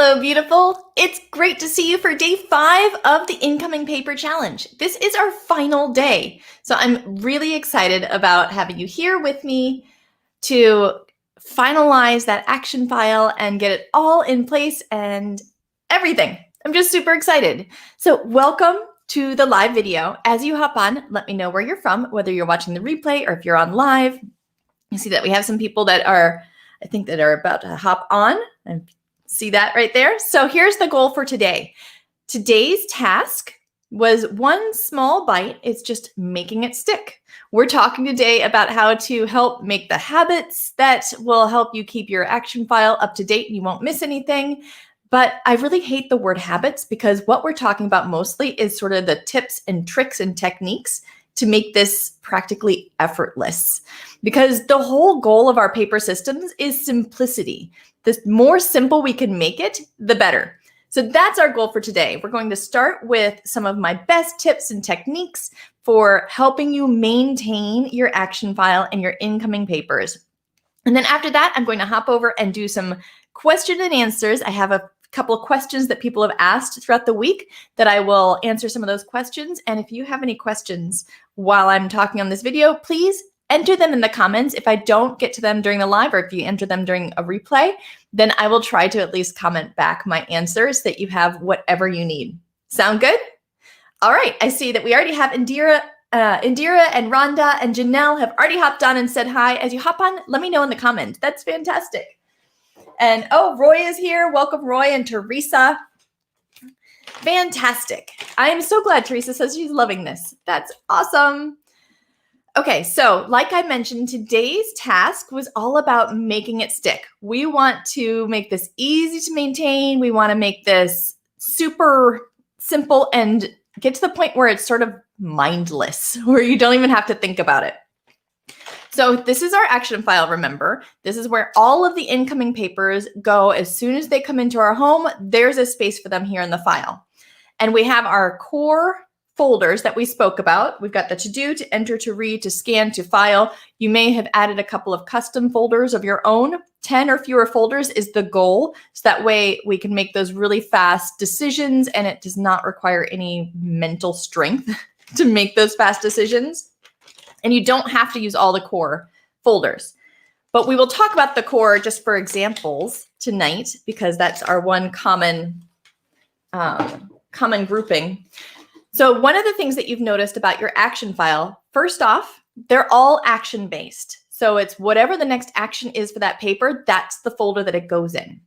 Hello, beautiful. It's great to see you for day 5 of the incoming paper challenge. This is our final day. So I'm really excited about having you here with me to finalize that action file and get it all in place and everything. I'm just super excited. So welcome to the live video. As you hop on, let me know where you're from, whether you're watching the replay or if you're on live. You see that we have some people that are, I think, that are about to hop on. And see that right there? So here's the goal for today. Today's task was one small bite. It's just making it stick. We're talking today about how to help make the habits that will help you keep your action file up to date and you won't miss anything. But I really hate the word habits because what we're talking about mostly is sort of the tips and tricks and techniques to make this practically effortless. Because the whole goal of our paper systems is simplicity. The more simple we can make it, the better. So that's our goal for today. We're going to start with some of my best tips and techniques for helping you maintain your action file and your incoming papers. And then after that, I'm going to hop over and do some question and answers. I have a couple of questions that people have asked throughout the week that I will answer some of those questions. And if you have any questions while I'm talking on this video, please enter them in the comments. If I don't get to them during the live, or if you enter them during a replay, then I will try to at least comment back my answers so that you have whatever you need. Sound good? All right, I see that we already have Indira and Rhonda and Janelle have already hopped on and said hi. As you hop on, let me know in the comments. That's fantastic. And oh, Roy is here. Welcome, Roy and Teresa. Fantastic. I am so glad Teresa says she's loving this. That's awesome. Okay, so like I mentioned, today's task was all about making it stick. We want to make this easy to maintain. We want to make this super simple and get to the point where it's sort of mindless, where you don't even have to think about it. So this is our action file, remember. This is where all of the incoming papers go. As soon as they come into our home, there's a space for them here in the file. And we have our core folders that we spoke about. We've got the to-do, to enter, to read, to scan, to file. You may have added a couple of custom folders of your own. 10 or fewer folders is the goal. So that way we can make those really fast decisions and it does not require any mental strength to make those fast decisions. And you don't have to use all the core folders. But we will talk about the core just for examples tonight because that's our one common grouping. So one of the things that you've noticed about your action file, first off, they're all action-based. So it's whatever the next action is for that paper, that's the folder that it goes in.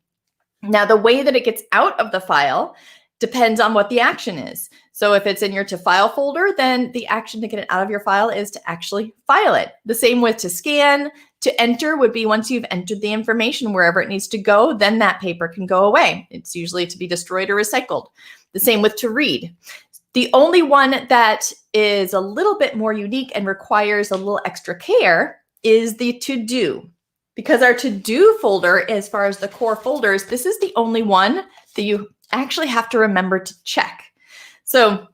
Now, the way that it gets out of the file depends on what the action is. So if it's in your to file folder, then the action to get it out of your file is to actually file it. The same with to scan. To enter would be once you've entered the information wherever it needs to go, then that paper can go away. It's usually to be destroyed or recycled. The same with to read. The only one that is a little bit more unique and requires a little extra care is the to-do. Because our to-do folder, as far as the core folders, this is the only one that you actually have to remember to check. So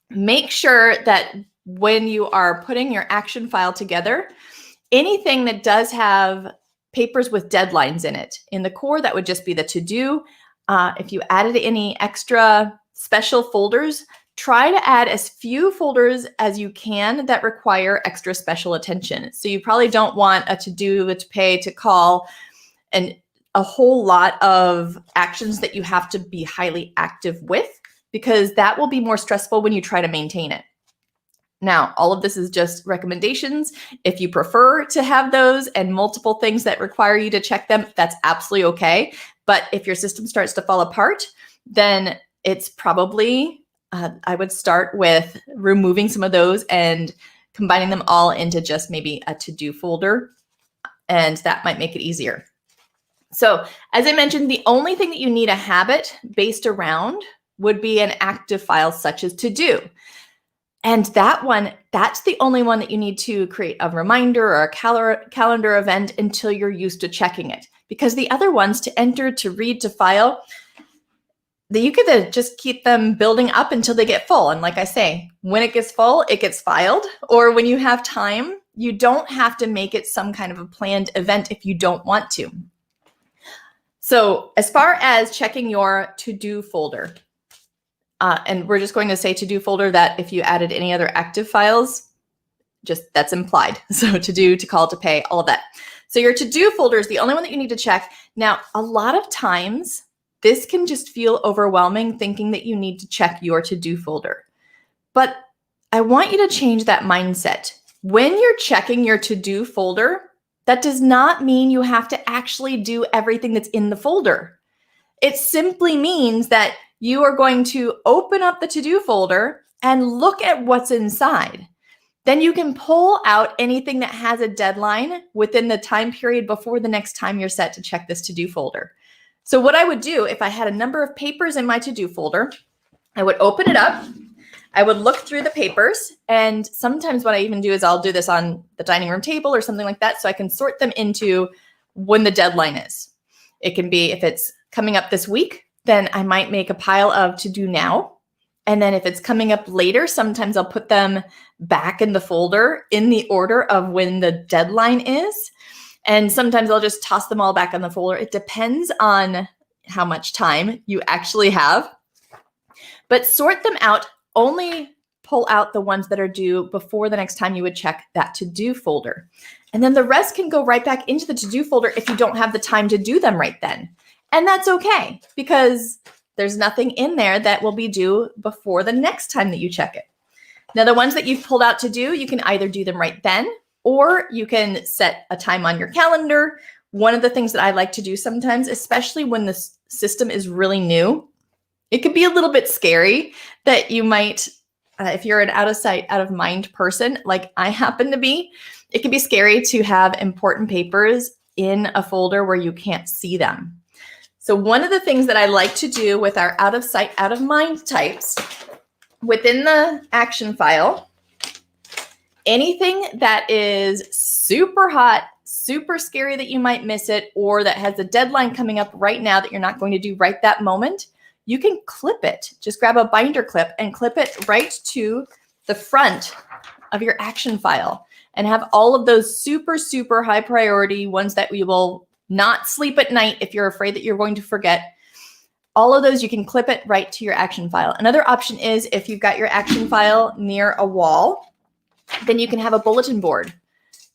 make sure that when you are putting your action file together, anything that does have papers with deadlines in it, in the core, that would just be the to-do. If you added any extra special folders, try to add as few folders as you can that require extra special attention. So you probably don't want a to-do, a to pay, to call, and a whole lot of actions that you have to be highly active with, because that will be more stressful when you try to maintain it. Now, all of this is just recommendations. If you prefer to have those and multiple things that require you to check them, that's absolutely okay. But if your system starts to fall apart, then it's probably I would start with removing some of those and combining them all into just maybe a to-do folder, and that might make it easier. So as I mentioned, the only thing that you need a habit based around would be an active file such as to-do. And that one, that's the only one that you need to create a reminder or a calendar event until you're used to checking it. Because the other ones, to enter, to read, to file, that you could just keep them building up until they get full. And like I say, when it gets full, it gets filed. Or when you have time, you don't have to make it some kind of a planned event if you don't want to. So as far as checking your to-do folder, and we're just going to say to-do folder that if you added any other active files, just that's implied. So to do, to call, to pay, all of that. So your to-do folder is the only one that you need to check. Now, a lot of times this can just feel overwhelming thinking that you need to check your to-do folder. But I want you to change that mindset. When you're checking your to-do folder, that does not mean you have to actually do everything that's in the folder. It simply means that you are going to open up the to-do folder and look at what's inside. Then you can pull out anything that has a deadline within the time period before the next time you're set to check this to-do folder. So what I would do if I had a number of papers in my to-do folder, I would open it up, I would look through the papers, and sometimes what I even do is I'll do this on the dining room table or something like that so I can sort them into when the deadline is. It can be if it's coming up this week, then I might make a pile of to do now. And then if it's coming up later, sometimes I'll put them back in the folder in the order of when the deadline is. And sometimes I'll just toss them all back in the folder. It depends on how much time you actually have. But sort them out. Only pull out the ones that are due before the next time you would check that to-do folder. And then the rest can go right back into the to-do folder if you don't have the time to do them right then. And that's okay, because there's nothing in there that will be due before the next time that you check it. Now, the ones that you've pulled out to do, you can either do them right then, or you can set a time on your calendar. One of the things that I like to do sometimes, especially when the system is really new, it can be a little bit scary that you might, if you're an out of sight, out of mind person, like I happen to be, it can be scary to have important papers in a folder where you can't see them. So one of the things that I like to do with our out of sight, out of mind types, within the action file, anything that is super hot, super scary that you might miss it, or that has a deadline coming up right now that you're not going to do right that moment, you can clip it. Just grab a binder clip and clip it right to the front of your action file and have all of those super, super high priority ones that we will not sleep at night if you're afraid that you're going to forget. All of those, you can clip it right to your action file. Another option is if you've got your action file near a wall, then you can have a bulletin board.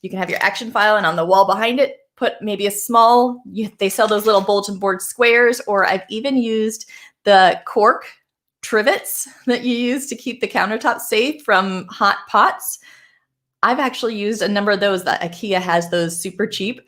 You can have your action file, and on the wall behind it, put maybe a small, they sell those little bulletin board squares, or I've even used the cork trivets that you use to keep the countertop safe from hot pots. I've actually used a number of those. That IKEA has those super cheap,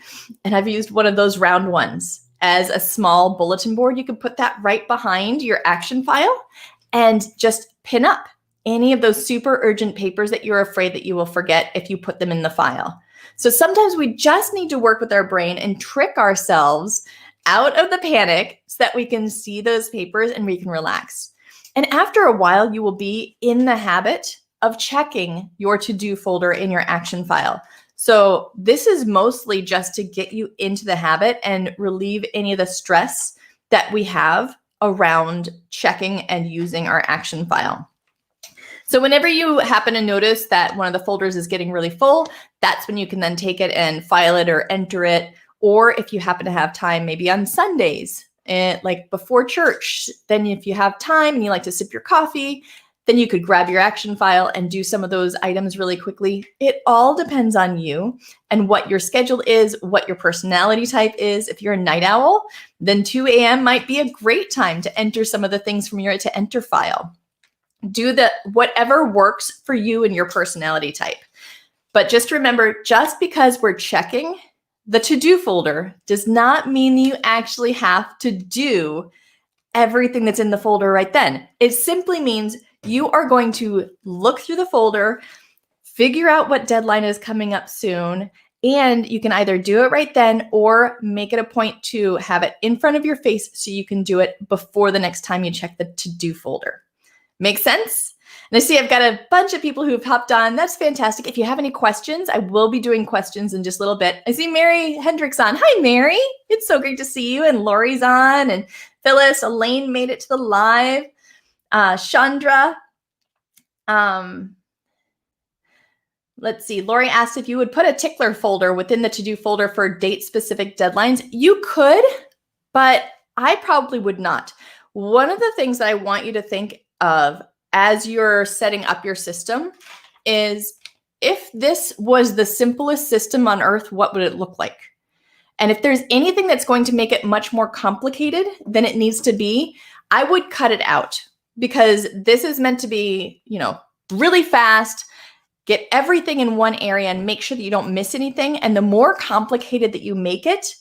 and I've used one of those round ones as a small bulletin board. You can put that right behind your action file and just pin up any of those super urgent papers that you're afraid that you will forget if you put them in the file. So sometimes we just need to work with our brain and trick ourselves out of the panic so that we can see those papers and we can relax. And after a while, you will be in the habit of checking your to-do folder in your action file. So this is mostly just to get you into the habit and relieve any of the stress that we have around checking and using our action file. So whenever you happen to notice that one of the folders is getting really full, that's when you can then take it and file it or enter it. Or if you happen to have time, maybe on Sundays, like before church, then if you have time and you like to sip your coffee, then you could grab your action file and do some of those items really quickly. It all depends on you and what your schedule is, what your personality type is. If you're a night owl, then 2 a.m. might be a great time to enter some of the things from your to enter file. Do whatever works for you and your personality type. But just remember, just because we're checking the to-do folder does not mean you actually have to do everything that's in the folder right then. It simply means you are going to look through the folder, figure out what deadline is coming up soon, and you can either do it right then or make it a point to have it in front of your face so you can do it before the next time you check the to-do folder. Make sense? And I see I've got a bunch of people who've hopped on. That's fantastic. If you have any questions, I will be doing questions in just a little bit. I see Mary Hendricks on. Hi, Mary. It's so great to see you. And Lori's on. And Phyllis, Elaine made it to the live. Chandra. Let's see. Lori asked if you would put a tickler folder within the to-do folder for date-specific deadlines. You could. but I probably would not. One of the things that I want you to think of as you're setting up your system is, if this was the simplest system on earth, what would it look like? And if there's anything that's going to make it much more complicated than it needs to be, I would cut it out, because this is meant to be, really fast, get everything in one area and make sure that you don't miss anything. And the more complicated that you make it,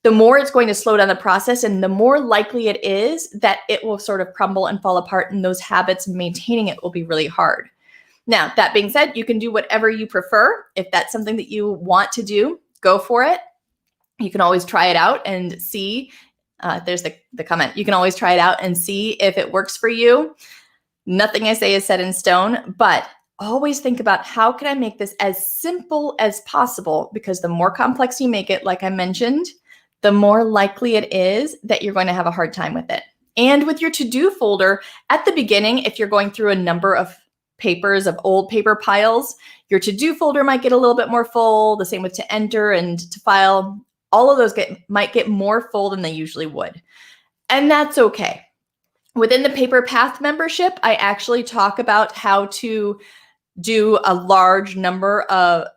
the more it's going to slow down the process, and the more likely it is that it will sort of crumble and fall apart, and those habits, maintaining it will be really hard. Now, that being said, you can do whatever you prefer. If that's something that you want to do, go for it. You can always try it out and see. There's the comment. You can always try it out and see if it works for you. Nothing I say is set in stone, but always think about, how can I make this as simple as possible? Because the more complex you make it, like I mentioned, the more likely it is that you're going to have a hard time with it. And with your to-do folder, at the beginning, if you're going through a number of papers, of old paper piles, your to-do folder might get a little bit more full. The same with to enter and to file. All of those might get more full than they usually would. And that's okay. Within the Paper Path membership, I actually talk about how to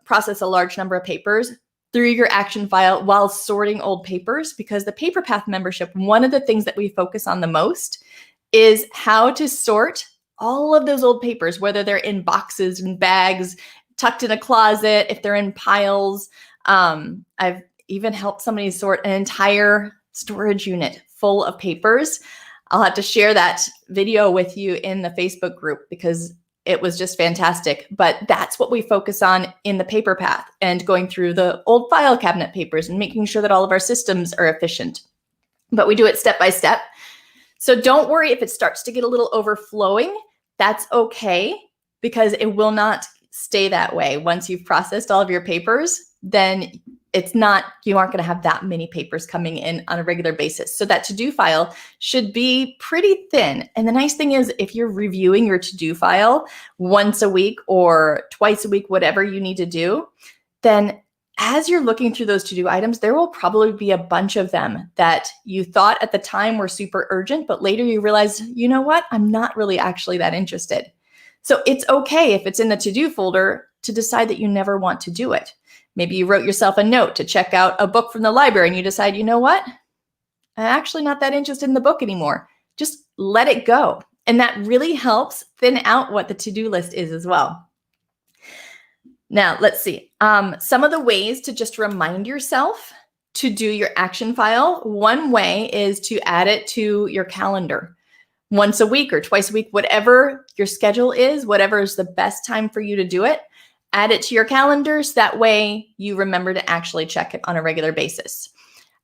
process a large number of papers through your action file while sorting old papers, because the Paper Path membership, one of the things that we focus on the most is how to sort all of those old papers, whether they're in boxes and bags, tucked in a closet, if they're in piles. I've even helped somebody sort an entire storage unit full of papers. I'll have to share that video with you in the Facebook group, because it was just fantastic. But that's what we focus on in the Paper Path, and going through the old file cabinet papers and making sure that all of our systems are efficient. But we do it step by step. So don't worry if it starts to get a little overflowing. That's okay, because it will not stay that way. Once you've processed all of your papers, then you aren't going to have that many papers coming in on a regular basis. So that to-do file should be pretty thin. And the nice thing is, if you're reviewing your to-do file once a week or twice a week, whatever you need to do, then as you're looking through those to-do items, there will probably be a bunch of them that you thought at the time were super urgent, but later you realize, you know what? I'm not really actually that interested. So it's okay if it's in the to-do folder to decide that you never want to do it. Maybe you wrote yourself a note to check out a book from the library, and you decide, you know what? I'm actually not that interested in the book anymore. Just let it go. And that really helps thin out what the to-do list is as well. Now, let's see. Some of the ways to just remind yourself to do your action file. One way is to add it to your calendar once a week or twice a week, whatever your schedule is, whatever is the best time for you to do it. Add it to your calendars. That way you remember to actually check it on a regular basis.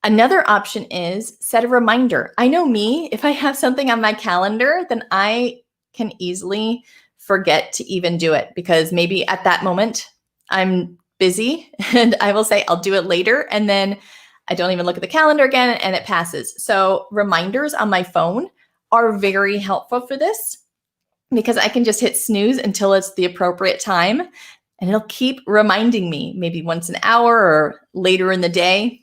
Another option is set a reminder. I know me, if I have something on my calendar, then I can easily forget to even do it, because maybe at that moment I'm busy and I will say I'll do it later, and then I don't even look at the calendar again and it passes. So reminders on my phone are very helpful for this, because I can just hit snooze until it's the appropriate time. And it'll keep reminding me, maybe once an hour or later in the day,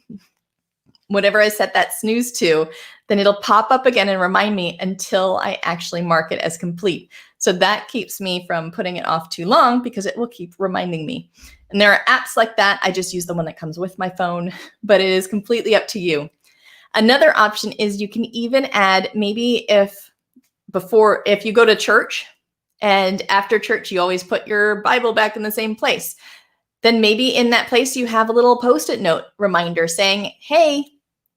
whatever I set that snooze to, then it'll pop up again and remind me until I actually mark it as complete. So that keeps me from putting it off too long, because it will keep reminding me. And there are apps like that. I just use the one that comes with my phone, but it is completely up to you. Another option is you can even add, maybe if you go to church, and after church, you always put your Bible back in the same place, then maybe in that place you have a little Post-it note reminder saying, hey,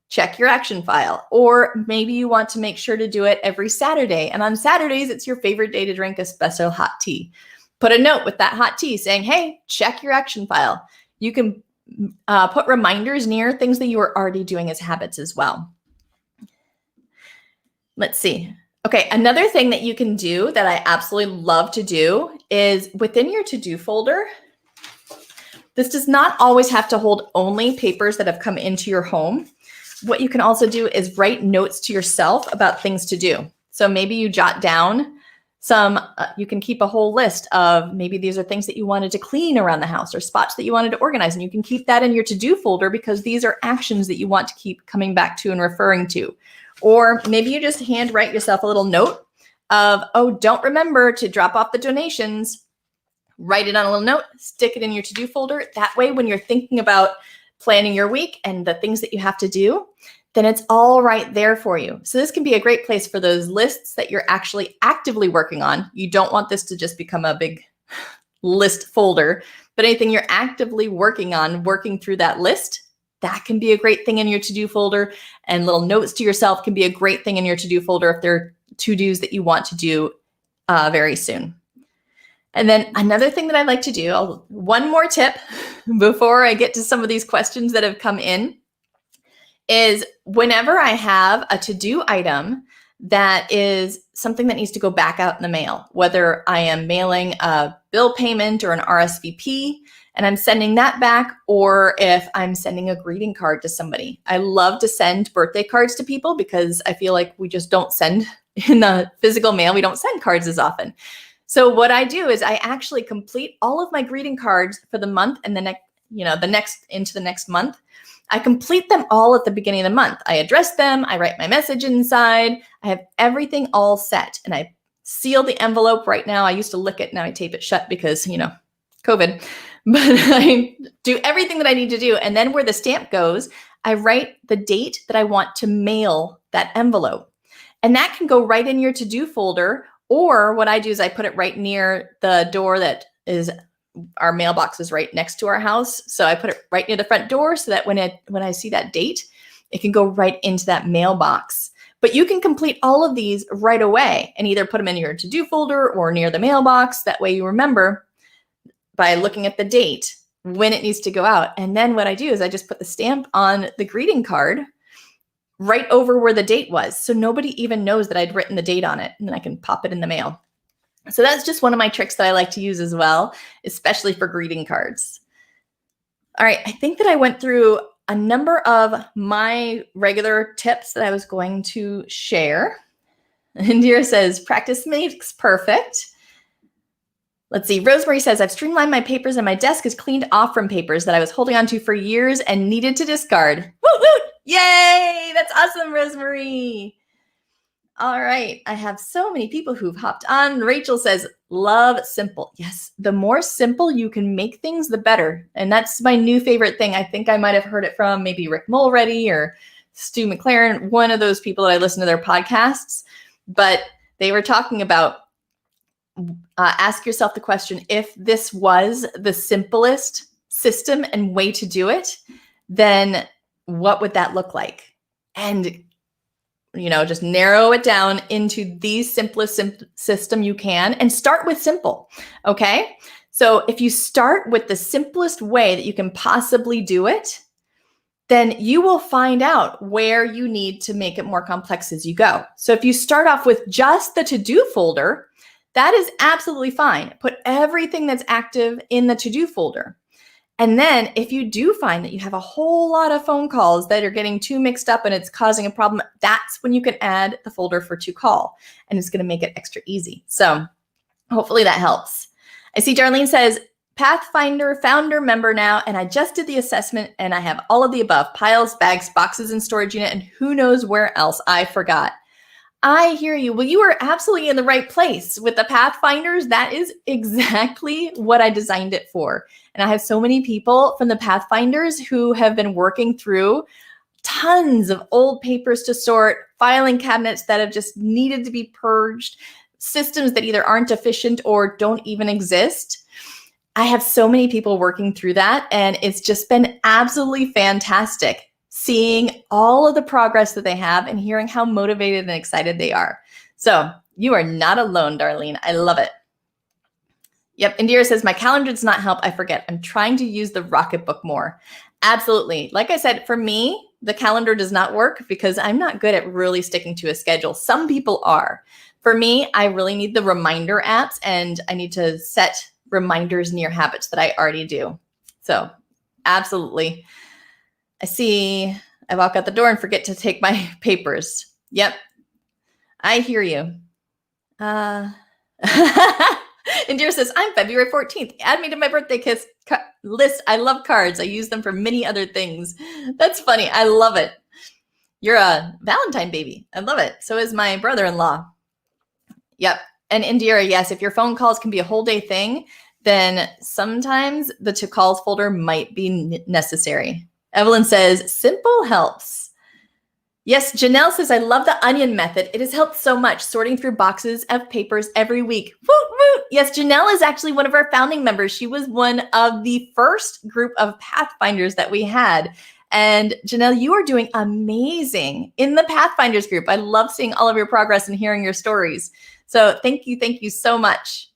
check your action file. Or maybe you want to make sure to do it every Saturday. And on Saturdays, it's your favorite day to drink espresso hot tea. Put a note with that hot tea saying, hey, check your action file. You can put reminders near things that you are already doing as habits as well. Let's see. Okay, another thing that you can do that I absolutely love to do is within your to-do folder. This does not always have to hold only papers that have come into your home. What you can also do is write notes to yourself about things to do. So maybe you jot down You can keep a whole list of maybe these are things that you wanted to clean around the house or spots that you wanted to organize. And you can keep that in your to-do folder because these are actions that you want to keep coming back to and referring to. Or maybe you just handwrite yourself a little note of, oh, don't remember to drop off the donations. Write it on a little note, stick it in your to-do folder. That way, when you're thinking about planning your week and the things that you have to do, then it's all right there for you. So this can be a great place for those lists that you're actually actively working on. You don't want this to just become a big list folder, but anything you're actively working on, working through that list, that can be a great thing in your to-do folder. And little notes to yourself can be a great thing in your to-do folder if they're to-dos that you want to do very soon. And then another thing that I like to do, one more tip before I get to some of these questions that have come in, is whenever I have a to-do item that is something that needs to go back out in the mail, whether I am mailing a bill payment or an RSVP and I'm sending that back, or if I'm sending a greeting card to somebody. I love to send birthday cards to people because I feel like we just don't send in the physical mail. We don't send cards as often. So what I do is I actually complete all of my greeting cards for the month and into the next month. I complete them all at the beginning of the month. I address them. I write my message inside. I have everything all set and I seal the envelope right now. I used to lick it. Now I tape it shut because, COVID, but I do everything that I need to do. And then where the stamp goes, I write the date that I want to mail that envelope. And that can go right in your to-do folder. Or what I do is I put it right near the door that is, our mailbox is right next to our house. So I put it right near the front door so that when I see that date, it can go right into that mailbox. But you can complete all of these right away and either put them in your to-do folder or near the mailbox. That way you remember by looking at the date when it needs to go out. And then what I do is I just put the stamp on the greeting card right over where the date was. So nobody even knows that I'd written the date on it, and then I can pop it in the mail. So that's just one of my tricks that I like to use as well, especially for greeting cards. All right, I think that I went through a number of my regular tips that I was going to share. Indira says, practice makes perfect. Let's see. Rosemary says, I've streamlined my papers and my desk is cleaned off from papers that I was holding on to for years and needed to discard. Woo woo! Yay! That's awesome, Rosemary. All right. I have so many people who've hopped on. Rachel says, love simple. Yes. The more simple you can make things, the better. And that's my new favorite thing. I think I might have heard it from maybe Rick Mulready or Stu McLaren, one of those people that I listen to their podcasts. But they were talking about ask yourself the question, if this was the simplest system and way to do it, then what would that look like? And, just narrow it down into the simplest system you can and start with simple. Okay. So if you start with the simplest way that you can possibly do it, then you will find out where you need to make it more complex as you go. So if you start off with just the to-do folder, that is absolutely fine. Put everything that's active in the to-do folder. And then if you do find that you have a whole lot of phone calls that are getting too mixed up and it's causing a problem, that's when you can add the folder for to call, and it's going to make it extra easy. So hopefully that helps. I see Darlene says, Pathfinder founder member now, and I just did the assessment and I have all of the above: piles, bags, boxes, and storage unit, and who knows where else I forgot. I hear you. Well, you are absolutely in the right place with the Pathfinders. That is exactly what I designed it for. And I have so many people from the Pathfinders who have been working through tons of old papers to sort, filing cabinets that have just needed to be purged, systems that either aren't efficient or don't even exist. I have so many people working through that, and it's just been absolutely fantastic seeing all of the progress that they have and hearing how motivated and excited they are. So you are not alone, Darlene. I love it. Yep. Indira says, my calendar does not help. I forget. I'm trying to use the Rocketbook more. Absolutely. Like I said, for me, the calendar does not work because I'm not good at really sticking to a schedule. Some people are. For me, I really need the reminder apps, and I need to set reminders near habits that I already do. So absolutely. I walk out the door and forget to take my papers. Yep. I hear you. Indira says, I'm February 14th. Add me to my birthday kiss list. I love cards. I use them for many other things. That's funny. I love it. You're a Valentine baby. I love it. So is my brother-in-law. Yep. And Indira, yes, if your phone calls can be a whole day thing, then sometimes the to calls folder might be necessary. Evelyn says, simple helps. Yes, Janelle says, I love the onion method. It has helped so much sorting through boxes of papers every week. Woot, woot. Yes, Janelle is actually one of our founding members. She was one of the first group of Pathfinders that we had. And Janelle, you are doing amazing in the Pathfinders group. I love seeing all of your progress and hearing your stories. So thank you so much.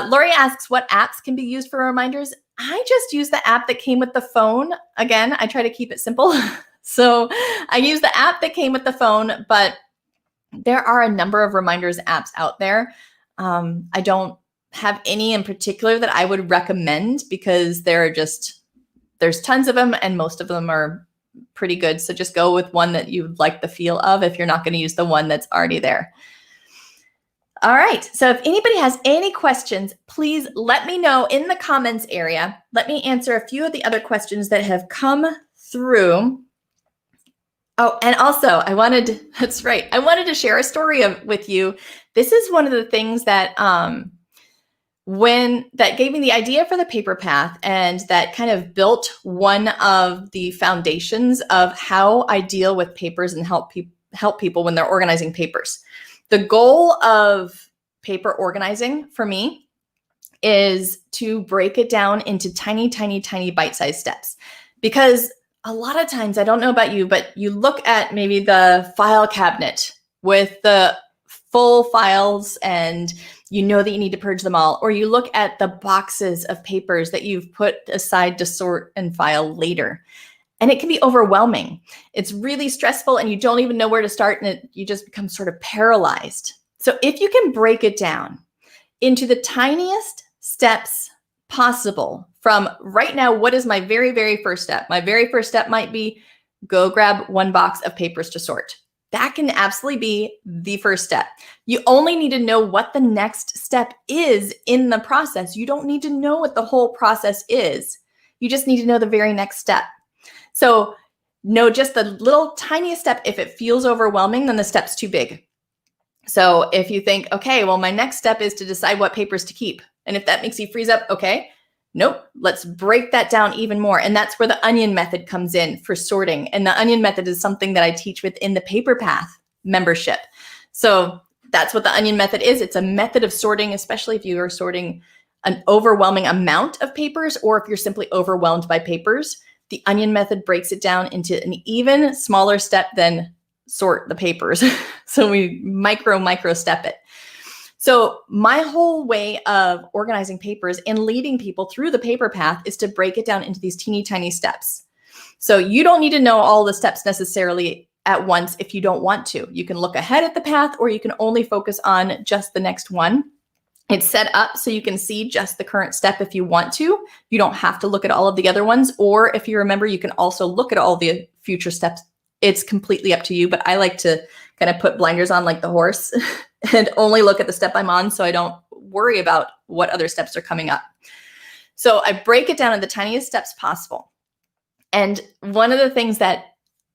Lori asks, what apps can be used for reminders? I just use the app that came with the phone. Again, I try to keep it simple. So I use the app that came with the phone, but there are a number of reminders apps out there. I don't have any in particular that I would recommend because there's tons of them and most of them are pretty good. So just go with one that you like the feel of if you're not going to use the one that's already there. All right. So if anybody has any questions, please let me know in the comments area. Let me answer a few of the other questions that have come through. Oh, and also I wanted to share a story with you. This is one of the things that that gave me the idea for the paper path and that kind of built one of the foundations of how I deal with papers and help people when they're organizing papers. The goal of paper organizing for me is to break it down into tiny, tiny, tiny bite-sized steps. Because a lot of times, I don't know about you, but you look at maybe the file cabinet with the full files and you know that you need to purge them all, or you look at the boxes of papers that you've put aside to sort and file later. And it can be overwhelming. It's really stressful and you don't even know where to start and you just become sort of paralyzed. So if you can break it down into the tiniest steps possible from right now, what is my very, very first step? My very first step might be go grab one box of papers to sort. That can absolutely be the first step. You only need to know what the next step is in the process. You don't need to know what the whole process is. You just need to know the very next step. So know just the little tiniest step. If it feels overwhelming, then the step's too big. So if you think, okay, well, my next step is to decide what papers to keep. And if that makes you freeze up, okay, nope, let's break that down even more. And that's where the onion method comes in for sorting. And the onion method is something that I teach within the Paper Path membership. So that's what the onion method is. It's a method of sorting, especially if you are sorting an overwhelming amount of papers or if you're simply overwhelmed by papers. The onion method breaks it down into an even smaller step than sort the papers. So we micro step it. So my whole way of organizing papers and leading people through the paper path is to break it down into these teeny tiny steps. So you don't need to know all the steps necessarily at once if you don't want to. You can look ahead at the path or you can only focus on just the next one. It's set up so you can see just the current step if you want to. You don't have to look at all of the other ones. Or if you remember, you can also look at all the future steps. It's completely up to you, but I like to kind of put blinders on like the horse and only look at the step I'm on so I don't worry about what other steps are coming up. So I break it down in the tiniest steps possible. And one of the things that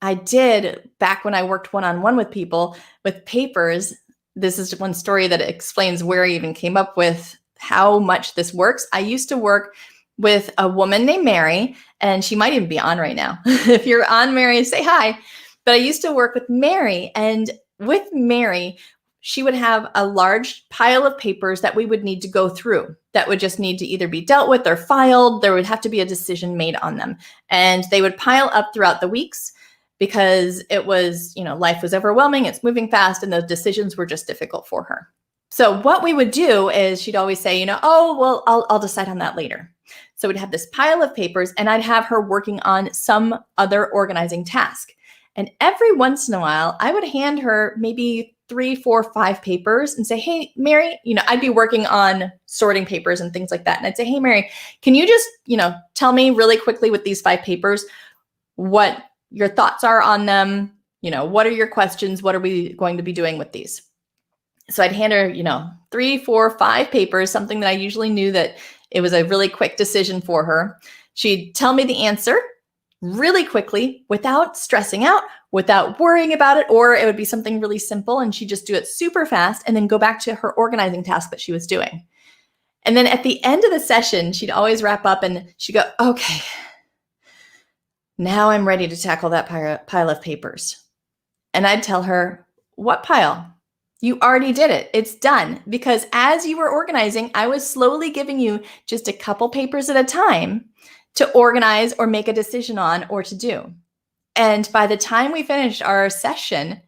I did back when I worked one-on-one with people with papers, this is one story that explains where I even came up with how much this works. I used to work with a woman named Mary, and she might even be on right now. If you're on, Mary, say hi. But I used to work with Mary, and with Mary, she would have a large pile of papers that we would need to go through that would just need to either be dealt with or filed. There would have to be a decision made on them. And they would pile up throughout the weeks because it was, life was overwhelming, it's moving fast, and the decisions were just difficult for her. So what we would do is she'd always say, oh, well, I'll decide on that later. So we'd have this pile of papers and I'd have her working on some other organizing task. And every once in a while, I would hand her maybe 3, 4, 5 papers and say, hey, Mary, I'd be working on sorting papers and things like that. And I'd say, hey, Mary, can you just, tell me really quickly with these 5 papers, what your thoughts are on them? What are your questions? What are we going to be doing with these? So I'd hand her, 3, 4, 5 papers, something that I usually knew that it was a really quick decision for her. She'd tell me the answer really quickly without stressing out, without worrying about it, or it would be something really simple and she'd just do it super fast and then go back to her organizing task that she was doing. And then at the end of the session, she'd always wrap up and she'd go, okay, now I'm ready to tackle that pile of papers. And I'd tell her, what pile? You already did it. It's done. Because as you were organizing, I was slowly giving you just a couple papers at a time to organize or make a decision on or to do. And by the time we finished our session,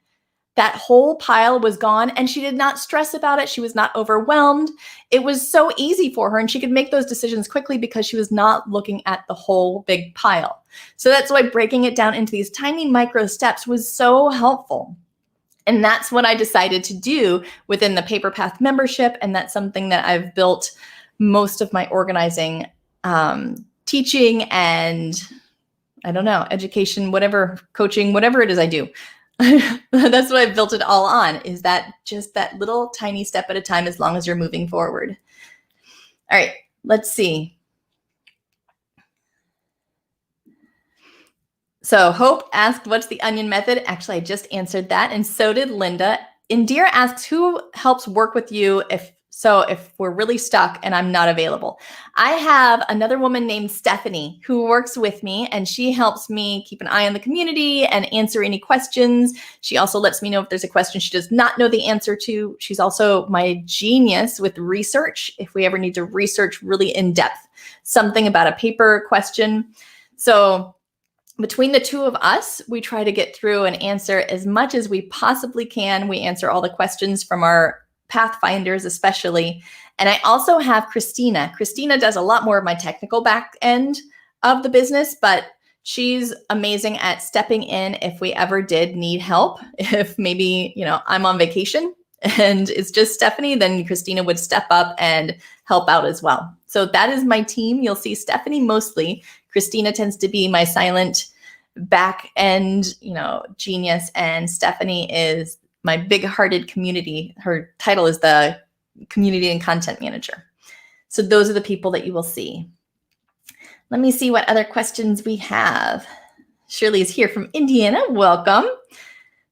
that whole pile was gone and she did not stress about it. She was not overwhelmed. It was so easy for her and she could make those decisions quickly because she was not looking at the whole big pile. So that's why breaking it down into these tiny micro steps was so helpful. And that's what I decided to do within the Paper Path membership. And that's something that I've built most of my organizing, teaching, and I don't know, education, whatever, coaching, whatever it is I do. That's what I've built it all on, is that just that little tiny step at a time as long as you're moving forward. All right, let's see. So Hope asked, what's the onion method? Actually, I just answered that, and so did Linda. Indira asks, who helps work with you if we're really stuck and I'm not available? I have another woman named Stephanie who works with me, and she helps me keep an eye on the community and answer any questions. She also lets me know if there's a question she does not know the answer to. She's also my genius with research if we ever need to research really in depth something about a paper question. So between the two of us, we try to get through and answer as much as we possibly can. We answer all the questions from our Pathfinders especially. And I also have Christina. Christina does a lot more of my technical back end of the business, but she's amazing at stepping in if we ever did need help. If maybe, I'm on vacation and it's just Stephanie, then Christina would step up and help out as well. So that is my team. You'll see Stephanie mostly. Christina tends to be my silent back end, genius, and Stephanie is my big-hearted community. Her title is the Community and Content Manager. So those are the people that you will see. Let me see what other questions we have. Shirley is here from Indiana. Welcome.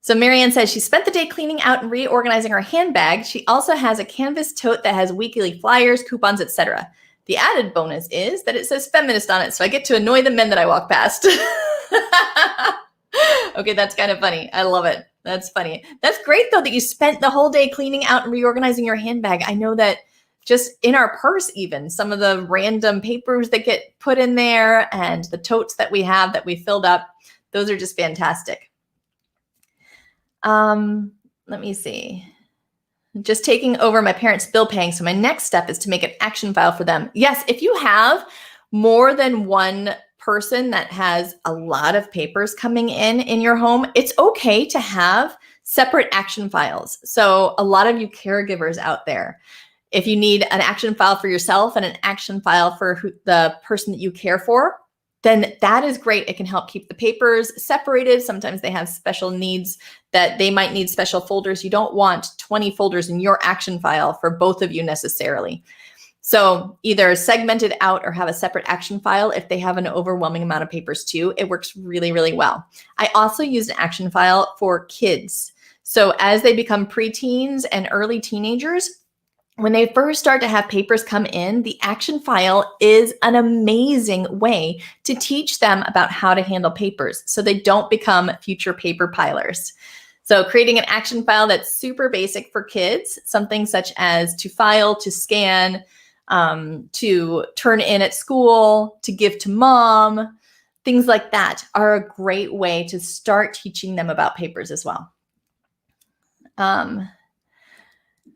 So Marianne says she spent the day cleaning out and reorganizing her handbag. She also has a canvas tote that has weekly flyers, coupons, etc. The added bonus is that it says feminist on it, so I get to annoy the men that I walk past. Okay, that's kind of funny. I love it. That's funny. That's great, though, that you spent the whole day cleaning out and reorganizing your handbag. I know that just in our purse, even some of the random papers that get put in there and the totes that we have that we filled up, those are just fantastic. Let me see. Just taking over my parents' bill paying. So my next step is to make an action file for them. Yes, if you have more than one person that has a lot of papers coming in your home, it's okay to have separate action files. So a lot of you caregivers out there, if you need an action file for yourself and an action file for the person that you care for, then that is great. It can help keep the papers separated. Sometimes they have special needs that they might need special folders. You don't want 20 folders in your action file for both of you necessarily. So either segment it out or have a separate action file if they have an overwhelming amount of papers too. It works really, really well. I also use an action file for kids. So as they become preteens and early teenagers, when they first start to have papers come in, the action file is an amazing way to teach them about how to handle papers so they don't become future paper pilers. So creating an action file that's super basic for kids, something such as to file, to scan, to turn in at school, to give to mom, things like that are a great way to start teaching them about papers as well.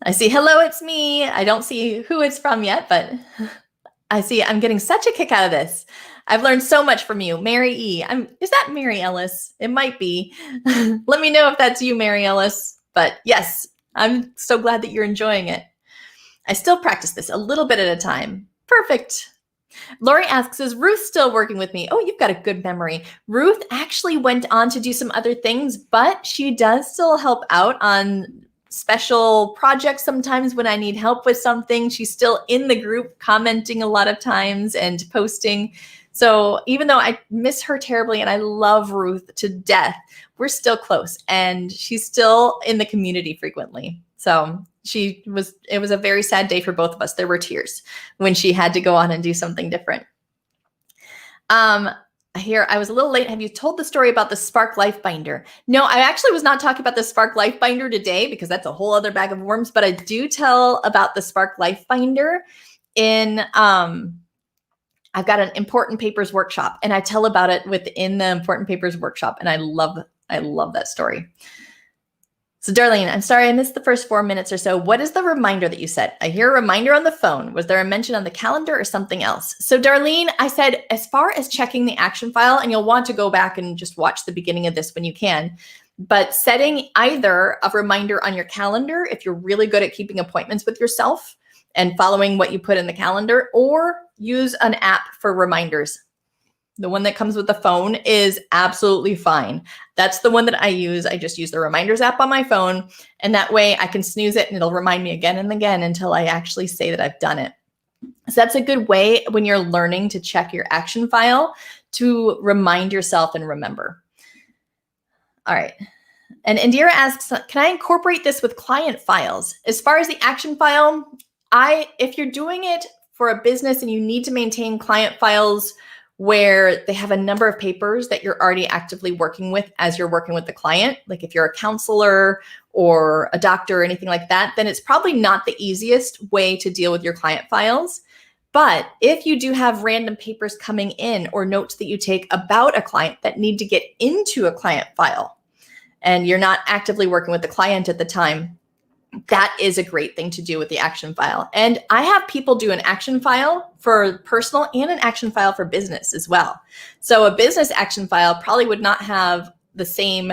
I see, hello, it's me. I don't see who it's from yet, but I see I'm getting such a kick out of this. I've learned so much from you, Mary E. Is that Mary Ellis? It might be. Let me know if that's you, Mary Ellis. But yes, I'm so glad that you're enjoying it. I still practice this a little bit at a time. Perfect. Lori asks, is Ruth still working with me? Oh, you've got a good memory. Ruth actually went on to do some other things, but she does still help out on special projects sometimes when I need help with something. She's still in the group commenting a lot of times and posting. So even though I miss her terribly and I love Ruth to death, we're still close and she's still in the community frequently. So it was a very sad day for both of us. There were tears when she had to go on and do something different. Here, I was a little late. Have you told the story about the Spark Life Binder? No, I actually was not talking about the Spark Life Binder today because that's a whole other bag of worms, but I do tell about the Spark Life Binder in, I've got an important papers workshop and I tell about it within the important papers workshop. And I love that story. So Darlene, I'm sorry I missed the first 4 minutes or so. What is the reminder that you said? I hear a reminder on the phone. Was there a mention on the calendar or something else? So Darlene, I said, as far as checking the action file, and you'll want to go back and just watch the beginning of this when you can, but setting either a reminder on your calendar, if you're really good at keeping appointments with yourself and following what you put in the calendar, or use an app for reminders. The one that comes with the phone is absolutely fine. That's the one that I use. I just use the reminders app on my phone, and that way I can snooze it and it'll remind me again and again until I actually say that I've done it. So that's a good way when you're learning to check your action file to remind yourself and remember. All right. And Indira asks, can I incorporate this with client files? As far as the action file, if you're doing it for a business and you need to maintain client files where they have a number of papers that you're already actively working with as you're working with the client, like if you're a counselor or a doctor or anything like that, then it's probably not the easiest way to deal with your client files. But if you do have random papers coming in or notes that you take about a client that need to get into a client file, and you're not actively working with the client at the time, that is a great thing to do with the action file. And I have people do an action file for personal and an action file for business as well. So a business action file probably would not have the same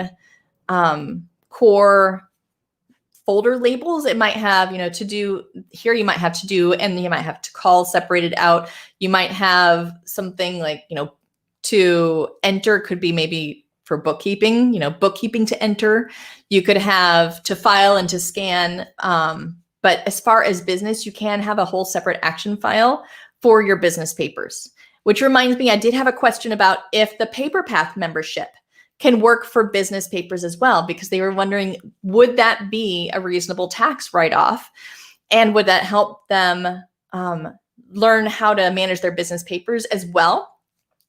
core folder labels. It might have, to do here, you might have to do, and you might have to call separated out. You might have something like, to enter could be maybe for bookkeeping, bookkeeping to enter. You could have to file and to scan. But as far as business, you can have a whole separate action file for your business papers, which reminds me, I did have a question about if the PaperPath membership can work for business papers as well, because they were wondering, would that be a reasonable tax write-off? And would that help them learn how to manage their business papers as well?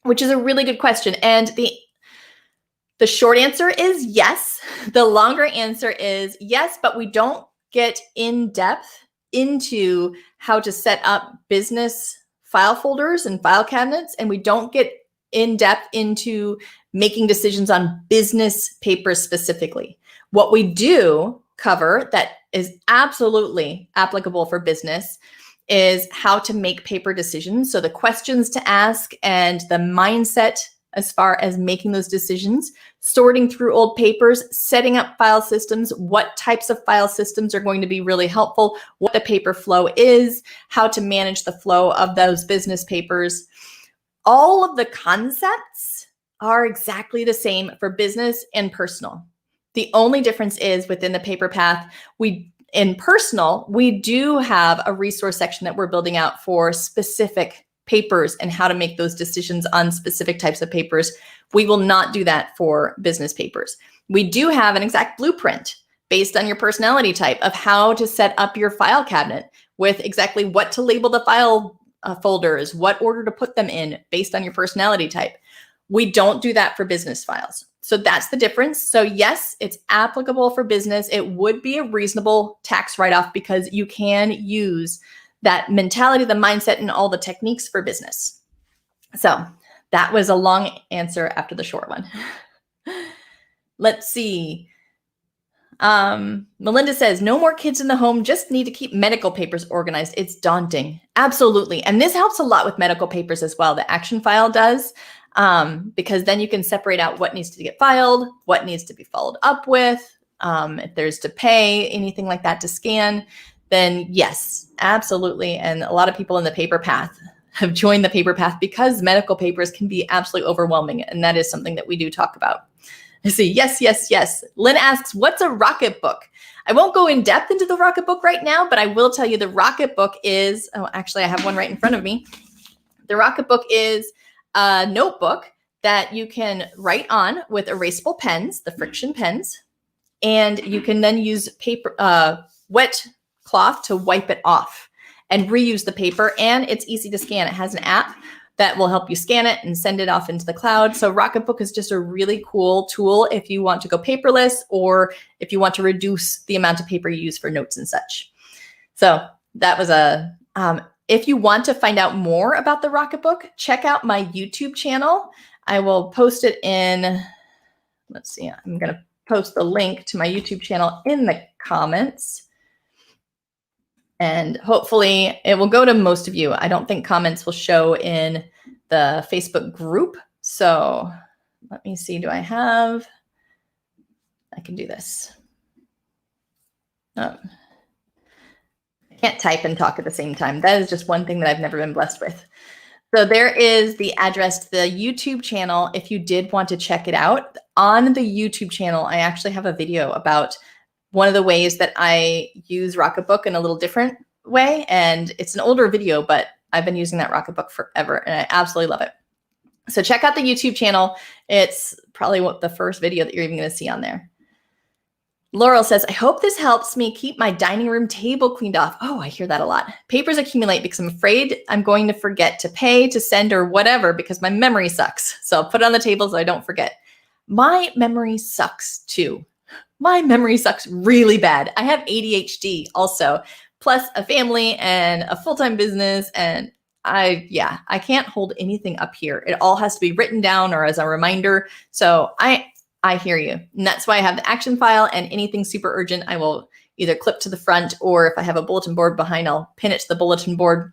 Which is a really good question. And the short answer is yes. The longer answer is yes, but we don't get in depth into how to set up business file folders and file cabinets, and we don't get in depth into making decisions on business papers specifically. What we do cover that is absolutely applicable for business is how to make paper decisions. So the questions to ask and the mindset as far as making those decisions, sorting through old papers, setting up file systems, what types of file systems are going to be really helpful, what the paper flow is, how to manage the flow of those business papers. All of the concepts are exactly the same for business and personal. The only difference is within the PaperPath, in personal, we do have a resource section that we're building out for specific papers and how to make those decisions on specific types of papers. We will not do that for business papers. We do have an exact blueprint based on your personality type of how to set up your file cabinet with exactly what to label the file folders, what order to put them in based on your personality type. We don't do that for business files. So that's the difference. So yes, it's applicable for business. It would be a reasonable tax write-off because you can use that mentality, the mindset, and all the techniques for business. So that was a long answer after the short one. Let's see. Melinda says, no more kids in the home, just need to keep medical papers organized. It's daunting. Absolutely. And this helps a lot with medical papers as well. The action file does, because then you can separate out what needs to get filed, what needs to be followed up with, if there's to pay, anything like that to scan, then yes, absolutely. And a lot of people in the PaperPath have joined the PaperPath because medical papers can be absolutely overwhelming. And that is something that we do talk about. I see. Yes, yes, yes. Lynn asks, what's a rocket book? I won't go in depth into the rocket book right now, but I will tell you the rocket book is, oh, actually I have one right in front of me. The rocket book is a notebook that you can write on with erasable pens, the friction pens, and you can then use paper, wet cloth to wipe it off and reuse the paper. And it's easy to scan. It has an app that will help you scan it and send it off into the cloud. So Rocketbook is just a really cool tool if you want to go paperless or if you want to reduce the amount of paper you use for notes and such. So that was a, if you want to find out more about the Rocketbook, check out my YouTube channel. I will post it in, let's see, I'm going to post the link to my YouTube channel in the comments. And hopefully it will go to most of you. I don't think comments will show in the Facebook group. So let me see, I can do this. Oh, I can't type and talk at the same time. That is just one thing that I've never been blessed with. So there is the address to the YouTube channel. If you did want to check it out on the YouTube channel, I actually have a video about one of the ways that I use Rocketbook in a little different way. And it's an older video, but I've been using that Rocketbook forever and I absolutely love it. So check out the YouTube channel. It's probably the first video that you're even going to see on there. Laurel says, I hope this helps me keep my dining room table cleaned off. Oh, I hear that a lot. Papers accumulate because I'm afraid I'm going to forget to pay, to send, or whatever because my memory sucks. So I'll put it on the table so I don't forget. My memory sucks too. My memory sucks really bad. I have ADHD also, plus a family and a full-time business. And I can't hold anything up here. It all has to be written down or as a reminder. So I hear you. And that's why I have the action file, and anything super urgent, I will either clip to the front, or if I have a bulletin board behind, I'll pin it to the bulletin board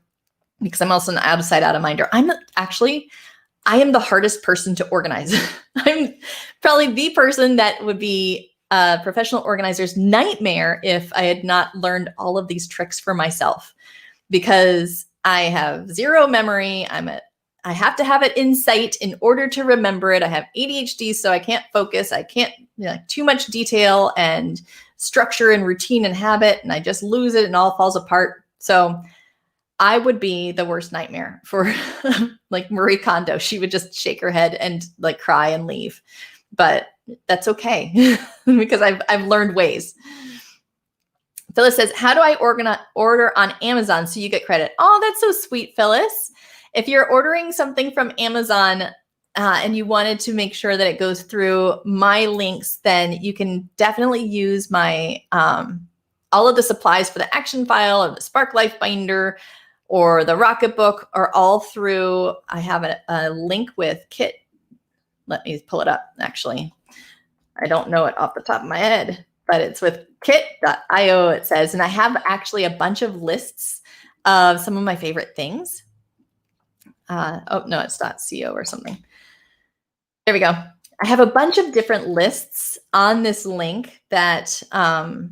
because I'm also an outside out minder. I am the hardest person to organize. I'm probably the person that would be a professional organizer's nightmare if I had not learned all of these tricks for myself, because I have zero memory. I have to have it in sight in order to remember it. I have ADHD, so I can't focus. I can't, too much detail and structure and routine and habit, and I just lose it and all falls apart. So I would be the worst nightmare for like Marie Kondo. She would just shake her head and like cry and leave. But that's okay because I've learned ways. Phyllis says, how do I order on Amazon so you get credit? Oh, that's so sweet, Phyllis. If you're ordering something from Amazon and you wanted to make sure that it goes through my links, then you can definitely use my all of the supplies for the action file or the Spark Life binder or the Rocketbook are all through. I have a link with Kit. Let me pull it up, actually. I don't know it off the top of my head, but it's with kit.io, it says. And I have actually a bunch of lists of some of my favorite things. Oh, no, it's .co or something. There we go. I have a bunch of different lists on this link that I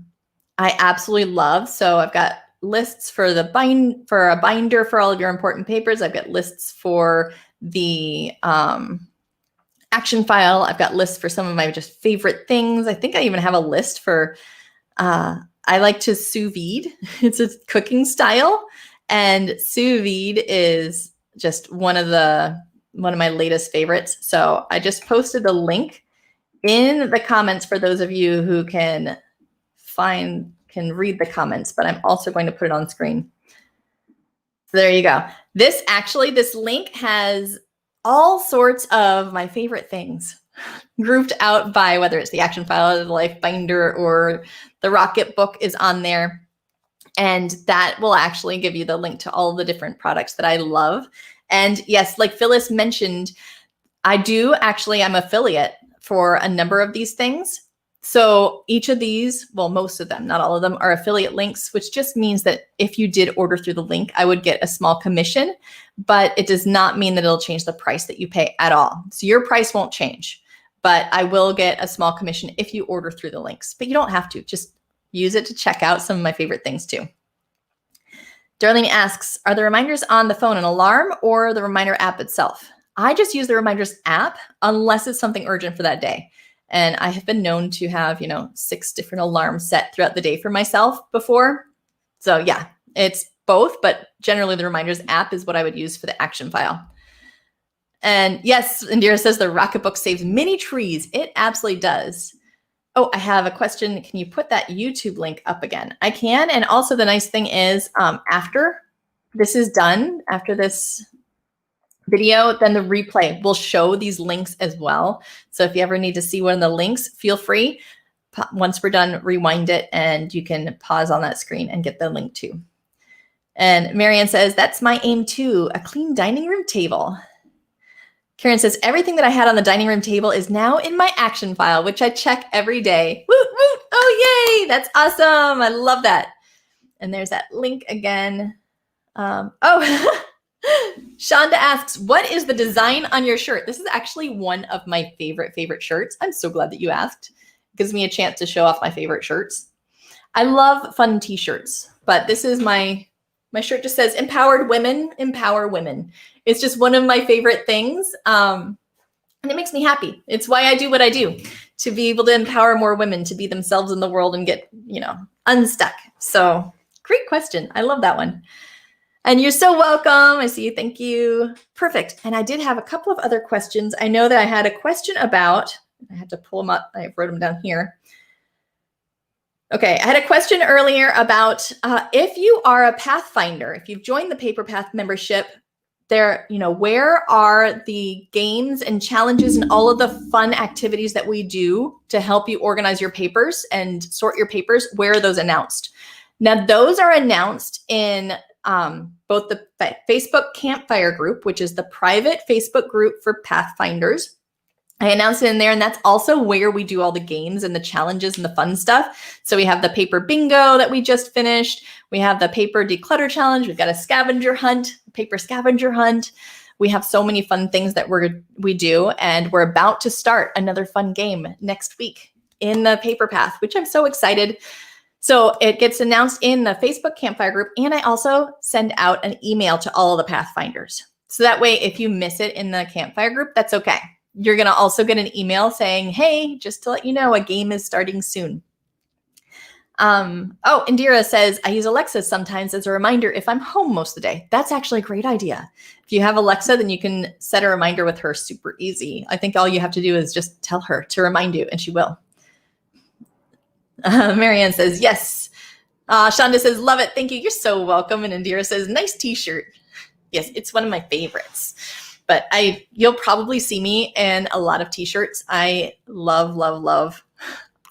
absolutely love. So I've got lists for a binder for all of your important papers. I've got lists for the action file. I've got lists for some of my just favorite things. I think I even have a list for, I like to sous vide. It's a cooking style, and sous vide is just one of my latest favorites. So I just posted a link in the comments for those of you who can read the comments, but I'm also going to put it on screen. So there you go. This link has all sorts of my favorite things grouped out by whether it's the action file or the life binder or the Rocketbook is on there. And that will actually give you the link to all the different products that I love. And yes, like Phyllis mentioned, I'm affiliate for a number of these things. So each of these, well, most of them, not all of them, are affiliate links, which just means that if you did order through the link, I would get a small commission, but it does not mean that it'll change the price that you pay at all. So your price won't change, but I will get a small commission if you order through the links, but you don't have to. Just use it to check out some of my favorite things too. Darlene asks, are the reminders on the phone an alarm or the reminder app itself? I just use the reminders app unless it's something urgent for that day. And I have been known to have, 6 different alarms set throughout the day for myself before. So yeah, it's both, but generally the reminders app is what I would use for the action file. And yes, Indira says the Rocketbook saves many trees. It absolutely does. Oh, I have a question. Can you put that YouTube link up again? I can. And also the nice thing is after this is done, after this video, then the replay will show these links as well. So if you ever need to see one of the links, feel free. Once we're done, rewind it and you can pause on that screen and get the link too. And Marianne says, that's my aim too, a clean dining room table. Karen says, everything that I had on the dining room table is now in my action file, which I check every day. Woot, woot. Oh, yay. That's awesome. I love that. And there's that link again. Shonda asks, what is the design on your shirt? This is actually one of my favorite shirts. I'm so glad that you asked. It gives me a chance to show off my favorite shirts. I love fun t-shirts, but this is my shirt just says empowered women, empower women. It's just one of my favorite things. And it makes me happy. It's why I do what I do, to be able to empower more women to be themselves in the world and get, unstuck. So great question. I love that one. And you're so welcome. I see you. Thank you. Perfect. And I did have a couple of other questions. I know that I had a question about, I had to pull them up. I wrote them down here. Okay, I had a question earlier about if you are a Pathfinder, if you've joined the Paper Path membership, there, where are the games and challenges and all of the fun activities that we do to help you organize your papers and sort your papers? Where are those announced? Now, those are announced in both the Facebook Campfire group, which is the private Facebook group for Pathfinders. I announced it in there, and that's also where we do all the games and the challenges and the fun stuff. So we have the paper bingo that we just finished. We have the paper declutter challenge. We've got a scavenger hunt, paper scavenger hunt. We have so many fun things that we do, and we're about to start another fun game next week in the Paper Path, which I'm so excited. So it gets announced in the Facebook Campfire group, and I also send out an email to all of the Pathfinders. So that way, if you miss it in the Campfire group, that's okay. You're going to also get an email saying, hey, just to let you know, a game is starting soon. Indira says, I use Alexa sometimes as a reminder if I'm home most of the day. That's actually a great idea. If you have Alexa, then you can set a reminder with her super easy. I think all you have to do is just tell her to remind you, and she will. Marianne says, yes. Shonda says, love it. Thank you. You're so welcome. And Indira says, nice t-shirt. Yes, it's one of my favorites. But you'll probably see me in a lot of t-shirts. I love, love, love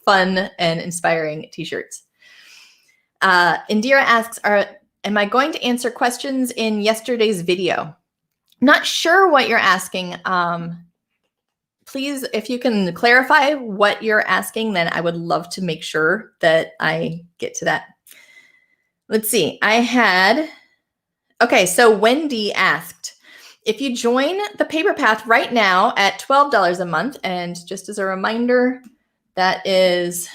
fun and inspiring t-shirts. Indira asks, am I going to answer questions in yesterday's video? Not sure what you're asking. Please, if you can clarify what you're asking, then I would love to make sure that I get to that. Let's see. Okay, so Wendy asked, if you join the Paper Path right now at $12 a month, and just as a reminder, that is,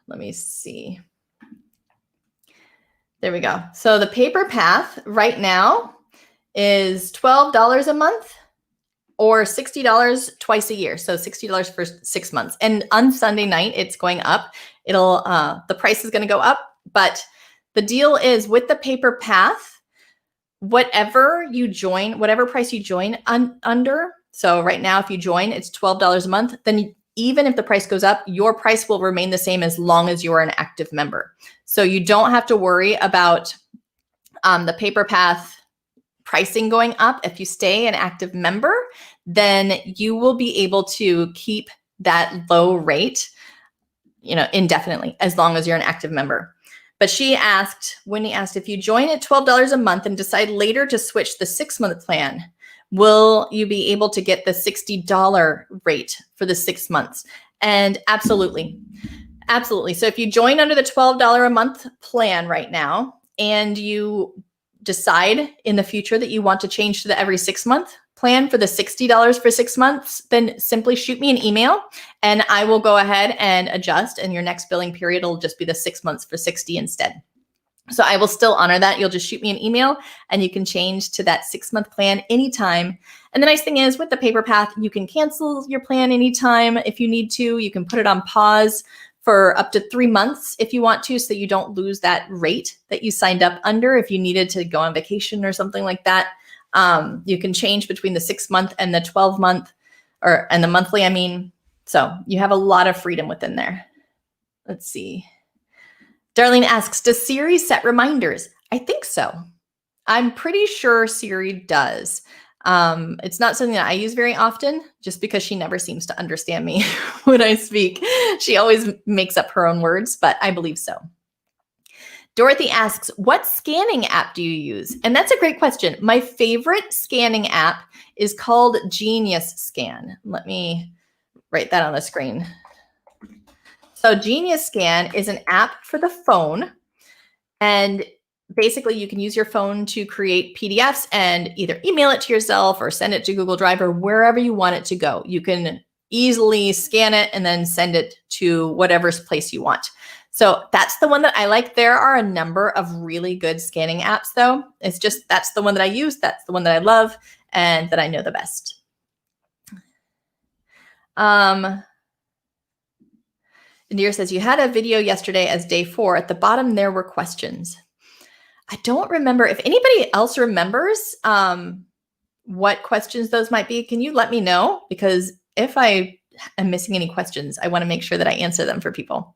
let me see. There we go. So the Paper Path right now is $12 a month or $60 twice a year. So $60 for 6 months. And on Sunday night, it's going up. The price is going to go up, but the deal is with the Paper Path, whatever price you join under. So right now, if you join, it's $12 a month. Then even if the price goes up, your price will remain the same as long as you are an active member. So you don't have to worry about the Paper Path pricing going up. If you stay an active member, then you will be able to keep that low rate, indefinitely, as long as you're an active member. But Wendy asked, if you join at $12 a month and decide later to switch the 6-month plan, will you be able to get the $60 rate for the 6 months? And absolutely. Absolutely. So if you join under the $12 a month plan right now, and you decide in the future that you want to change to the every 6-month plan for the $60 for 6 months, then simply shoot me an email and I will go ahead and adjust, and your next billing period will just be the 6 months for $60 instead. So I will still honor that. You'll just shoot me an email and you can change to that 6-month plan anytime. And the nice thing is with the paper path, you can cancel your plan anytime if you need to. You can put it on pause for up to 3 months if you want to, so that you don't lose that rate that you signed up under if you needed to go on vacation or something like that. You can change between the 6-month and the 12-month and the monthly, I mean. So you have a lot of freedom within there. Let's see. Darlene asks, does Siri set reminders? I think so. I'm pretty sure Siri does. It's not something that I use very often, just because she never seems to understand me when I speak. She always makes up her own words, but I believe so. Dorothy asks, what scanning app do you use? And that's a great question. My favorite scanning app is called Genius Scan. Let me write that on the screen. So Genius Scan is an app for the phone, and basically you can use your phone to create PDFs and either email it to yourself or send it to Google Drive or wherever you want it to go. You can easily scan it and then send it to whatever place you want. So that's the one that I like. There are a number of really good scanning apps though. It's just, that's the one that I use. That's the one that I love and that I know the best. Indira says, you had a video yesterday as day 4. At the bottom, there were questions. I don't remember. If anybody else remembers what questions those might be, can you let me know? Because if I am missing any questions, I want to make sure that I answer them for people.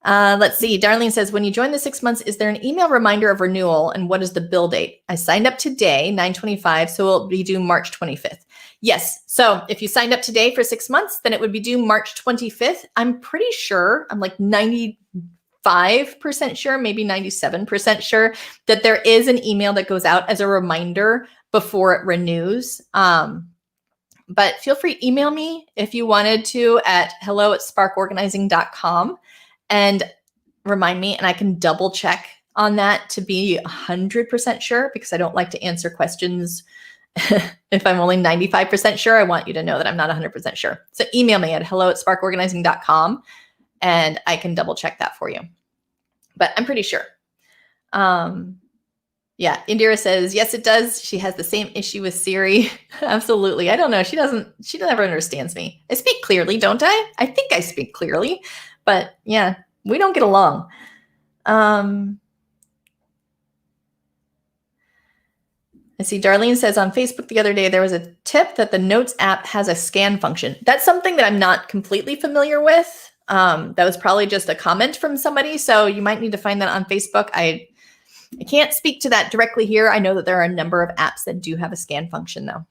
Let's see. Darlene says, when you join the 6 months, is there an email reminder of renewal and what is the bill date? I signed up today, 9/25, so it'll be due March 25th. Yes. So if you signed up today for 6 months, then it would be due March 25th. I'm pretty sure, I'm like 95% sure, maybe 97% sure that there is an email that goes out as a reminder before it renews. But feel free to email me if you wanted to at hello@sparkorganizing.com and remind me, and I can double check on that to be 100% sure, because I don't like to answer questions if I'm only 95% sure. I want you to know that I'm not 100% sure. So email me at hello@sparkorganizing.com and I can double check that for you. But I'm pretty sure. Yeah, Indira says, yes, it does. She has the same issue with Siri. Absolutely. I don't know. She never understands me. I speak clearly, don't I? I think I speak clearly, but yeah, we don't get along. I see Darlene says on Facebook the other day, there was a tip that the Notes app has a scan function. That's something that I'm not completely familiar with. That was probably just a comment from somebody. So you might need to find that on Facebook. I can't speak to that directly here. I know that there are a number of apps that do have a scan function though.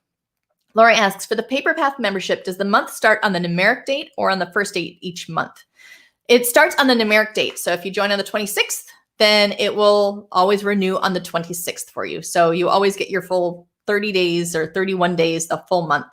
Lori asks, for the Paper Path membership, does the month start on the numeric date or on the first date each month? It starts on the numeric date. So if you join on the 26th, then it will always renew on the 26th for you. So you always get your full 30 days or 31 days, the full month.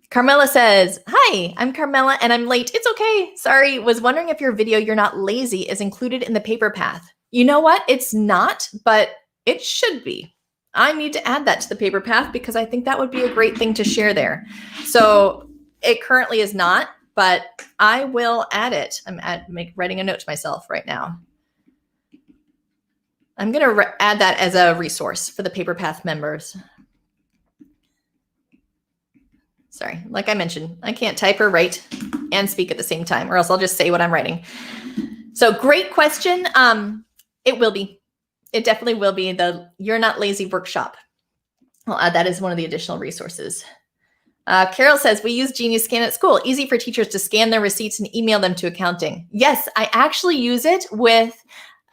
Carmela says, hi, I'm Carmela and I'm late. It's okay. Sorry. Was wondering if your video, You're Not Lazy, is included in the Paper Path. You know what? It's not, but it should be. I need to add that to the Paper Path because I think that would be a great thing to share there. So it currently is not, but I will add it. I'm writing a note to myself right now. I'm going to add that as a resource for the Paper Path members. Sorry, like I mentioned, I can't type or write and speak at the same time, or else I'll just say what I'm writing. So great question. It will be. It definitely will be the You're Not Lazy workshop. I'll add that as one of the additional resources. Carol says, we use Genius Scan at school. Easy for teachers to scan their receipts and email them to accounting. Yes, I actually use it with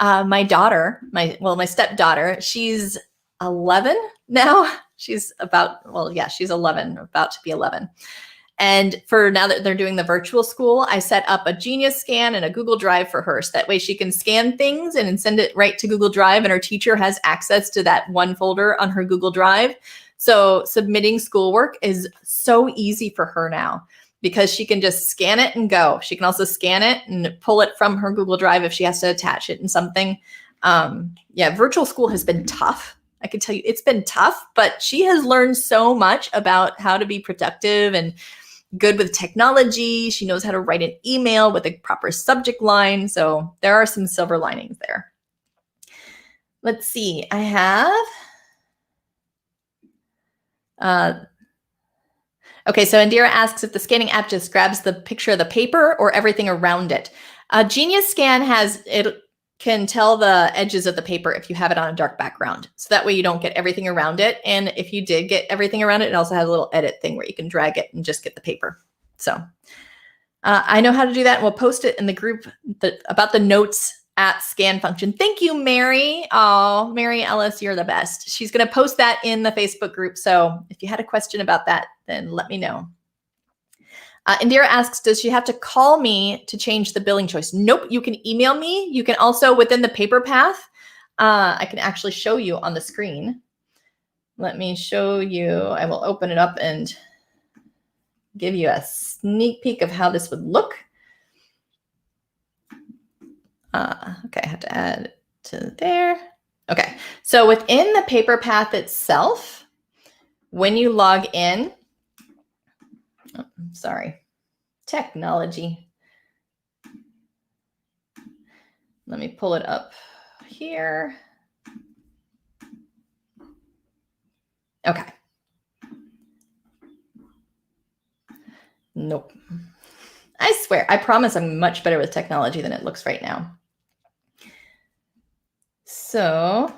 my daughter, my stepdaughter. She's 11 now. She's she's 11, about to be 11. And for now that they're doing the virtual school, I set up a Genius Scan and a Google Drive for her. So that way she can scan things and send it right to Google Drive, and her teacher has access to that one folder on her Google Drive. So submitting schoolwork is so easy for her now because she can just scan it and go. She can also scan it and pull it from her Google Drive if she has to attach it in something. Yeah, virtual school has been tough. I can tell you it's been tough, but she has learned so much about how to be productive and good with technology. She knows how to write an email with a proper subject line. So there are some silver linings there. Let's see. I have... okay, so Indira asks if the scanning app just grabs the picture of the paper or everything around it. Genius Scan can tell the edges of the paper if you have it on a dark background. So that way you don't get everything around it. And if you did get everything around it, it also has a little edit thing where you can drag it and just get the paper. So I know how to do that. And we'll post it in the group about the notes at scan function. Thank you, Mary. Oh, Mary Ellis, you're the best. She's going to post that in the Facebook group. So if you had a question about that, then let me know. Indira asks, does she have to call me to change the billing choice? Nope, you can email me. You can also, within the paper path, I can actually show you on the screen. Let me show you. I will open it up and give you a sneak peek of how this would look. Okay, I have to add it to there. Okay, so within the paper path itself, when you log in, oh, sorry, technology. Let me pull it up here. Okay. Nope. I swear, I promise I'm much better with technology than it looks right now. So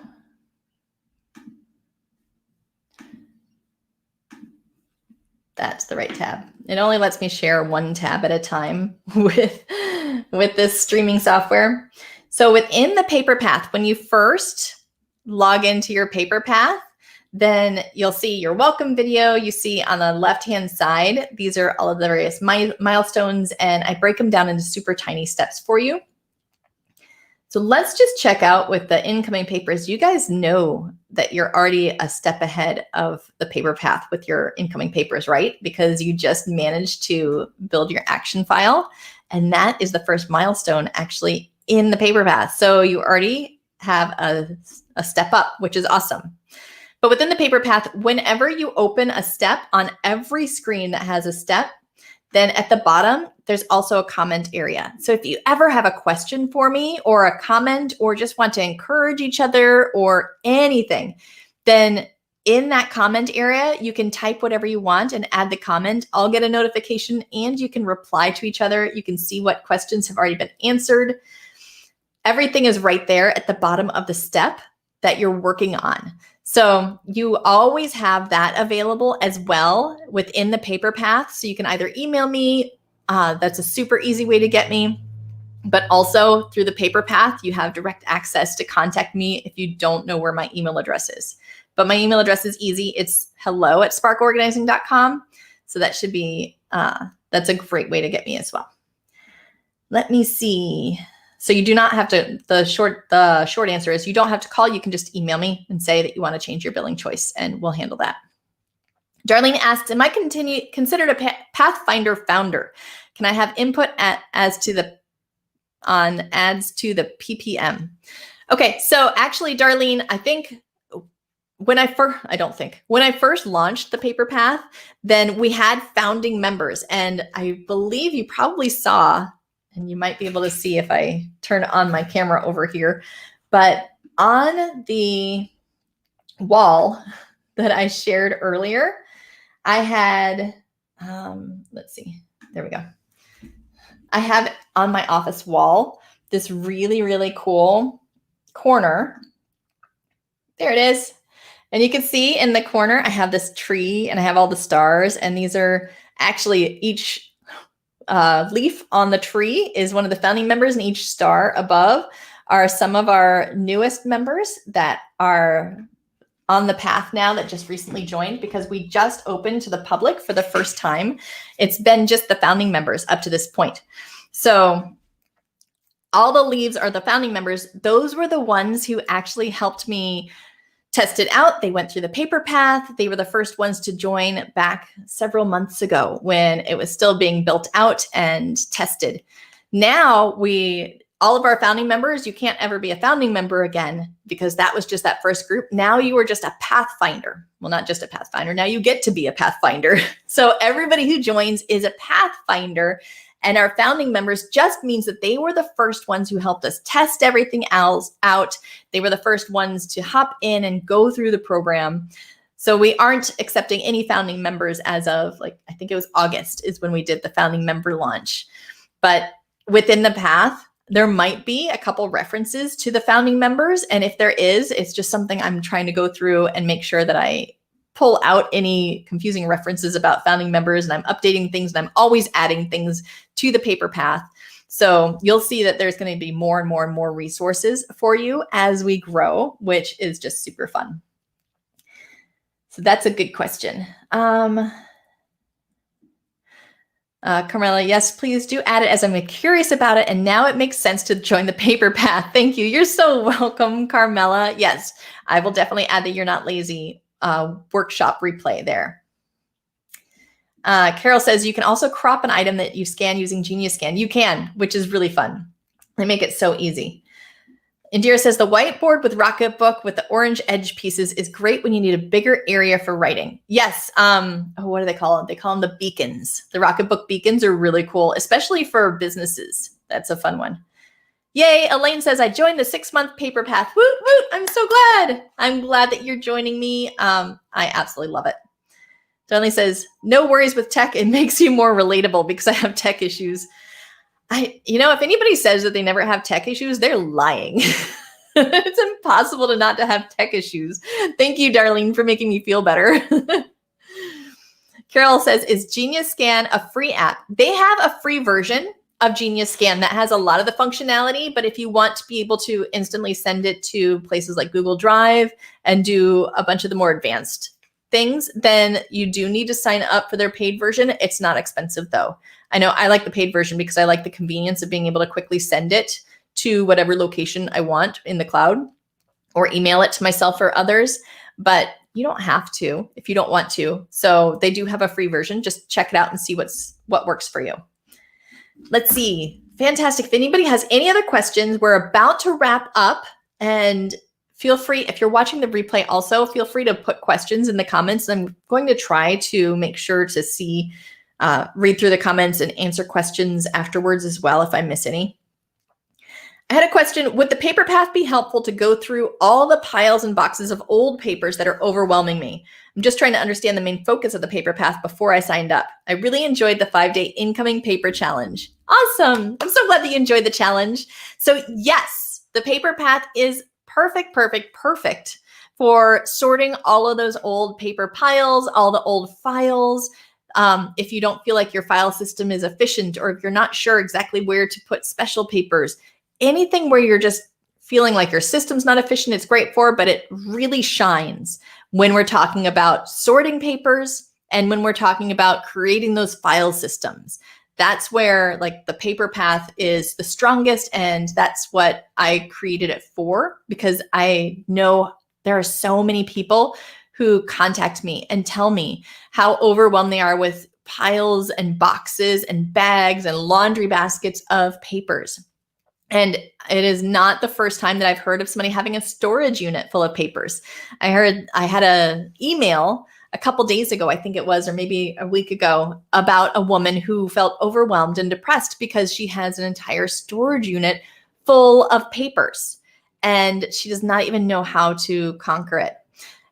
that's the right tab. It only lets me share one tab at a time with this streaming software. So within the paper path, when you first log into your paper path, then you'll see your welcome video. You see on the left-hand side, these are all of the various milestones, and I break them down into super tiny steps for you. So let's just check out with the incoming papers. You guys know that you're already a step ahead of the paper path with your incoming papers, right? Because you just managed to build your action file. And that is the first milestone actually in the paper path. So you already have a step up, which is awesome. But within the paper path, whenever you open a step on every screen that has a step, then at the bottom, there's also a comment area. So if you ever have a question for me or a comment or just want to encourage each other or anything, then in that comment area, you can type whatever you want and add the comment. I'll get a notification and you can reply to each other. You can see what questions have already been answered. Everything is right there at the bottom of the step that you're working on. So you always have that available as well within the paper path. So you can either email me, that's a super easy way to get me, but also through the paper path, you have direct access to contact me if you don't know where my email address is. But my email address is easy. It's hello@sparkorganizing.com. So that should be, that's a great way to get me as well. Let me see. So you do not have to, the short answer is you don't have to call. You can just email me and say that you want to change your billing choice and we'll handle that. Darlene asks, am I considered a Pathfinder founder? Can I have input adds to the PPM? Okay, so actually, Darlene, I think when I first launched the paper path, then we had founding members, and I believe you probably saw, and you might be able to see if I turn on my camera over here, but on the wall that I shared earlier, I had, let's see, there we go. I have on my office wall this really, really cool corner. There it is. And you can see in the corner, I have this tree and I have all the stars, and these are actually each leaf on the tree is one of the founding members, and each star above are some of our newest members that are on the path now that just recently joined, because we just opened to the public for the first time. It's been just the founding members up to this point. So all the leaves are the founding members. Those were the ones who actually helped me test it out. They went through the paper path. They were the first ones to join back several months ago when it was still being built out and tested. Now we all of our founding members, you can't ever be a founding member again because that was just that first group. Now you are just a pathfinder. Well, not just a pathfinder. Now you get to be a pathfinder. So everybody who joins is a pathfinder. And our founding members just means that they were the first ones who helped us test everything else out. They were the first ones to hop in and go through the program. So we aren't accepting any founding members as of, like, I think it was August is when we did the founding member launch. But within the path, there might be a couple references to the founding members. And if there is, it's just something I'm trying to go through and make sure that I pull out any confusing references about founding members, and I'm updating things, and I'm always adding things to the paper path. So you'll see that there's going to be more and more and more resources for you as we grow, which is just super fun. So that's a good question. Carmela, yes, please do add it, as I'm curious about it. And now it makes sense to join the paper path. Thank you. You're so welcome, Carmela. Yes, I will definitely add the You're Not Lazy workshop replay there. Carol says you can also crop an item that you scan using Genius Scan. You can, which is really fun. They make it so easy. Indira says the whiteboard with Rocketbook with the orange edge pieces is great when you need a bigger area for writing. Yes. What do they call them? They call them the beacons. The Rocketbook beacons are really cool, especially for businesses. That's a fun one. Yay. Elaine says, I joined the 6-month paper path. Woot, woot. I'm so glad. I'm glad that you're joining me. I absolutely love it. Darlene says, no worries with tech. It makes you more relatable because I have tech issues. If anybody says that they never have tech issues, they're lying. It's impossible to not to have tech issues. Thank you, Darlene, for making me feel better. Carol says, is Genius Scan a free app? They have a free version of Genius Scan that has a lot of the functionality, but if you want to be able to instantly send it to places like Google Drive and do a bunch of the more advanced things, then you do need to sign up for their paid version. It's not expensive though. I know I like the paid version because I like the convenience of being able to quickly send it to whatever location I want in the cloud or email it to myself or others, but you don't have to if you don't want to. So they do have a free version. Just check it out and see what works for you. Let's see. Fantastic. If anybody has any other questions, we're about to wrap up, and feel free, if you're watching the replay also, feel free to put questions in the comments. I'm going to try to make sure to read through the comments and answer questions afterwards as well if I miss any. I had a question, would the paper path be helpful to go through all the piles and boxes of old papers that are overwhelming me? I'm just trying to understand the main focus of the paper path before I signed up. I really enjoyed the 5-day incoming paper challenge. Awesome. I'm so glad that you enjoyed the challenge. So yes, the paper path is perfect for sorting all of those old paper piles, all the old files. If you don't feel like your file system is efficient, or if you're not sure exactly where to put special papers, anything where you're just feeling like your system's not efficient, it's great for, but it really shines when we're talking about sorting papers and when we're talking about creating those file systems. That's where like the paper path is the strongest, and that's what I created it for, because I know there are so many people who contact me and tell me how overwhelmed they are with piles and boxes and bags and laundry baskets of papers. And it is not the first time that I've heard of somebody having a storage unit full of papers. I had an email a couple days ago, I think it was, or maybe a week ago, about a woman who felt overwhelmed and depressed because she has an entire storage unit full of papers and she does not even know how to conquer it.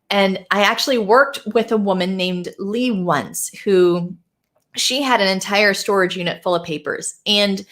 And I actually worked with a woman named Lee once, who she had an entire storage unit full of papers, and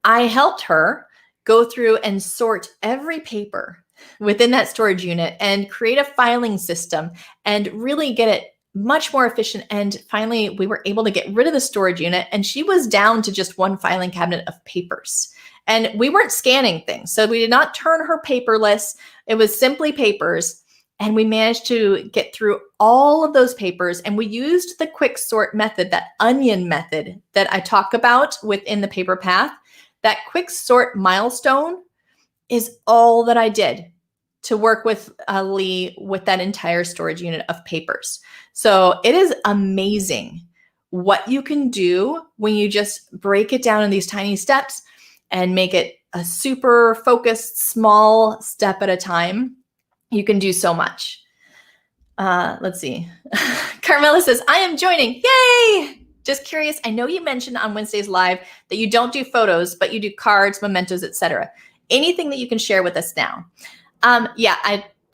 I helped her go through and sort every paper within that storage unit and create a filing system and really get it much more efficient. And finally, we were able to get rid of the storage unit, and she was down to just one filing cabinet of papers. And we weren't scanning things, so we did not turn her paperless. It was simply papers. And we managed to get through all of those papers, and we used the quick sort method, that onion method that I talk about within the paper path. That quick sort milestone is all that I did to work with Lee with that entire storage unit of papers. So it is amazing what you can do when you just break it down in these tiny steps and make it a super focused, small step at a time, you can do so much. Let's see. Carmela says, I am joining. Yay! Just curious. I know you mentioned on Wednesday's live that you don't do photos, but you do cards, mementos, etc. Anything that you can share with us now?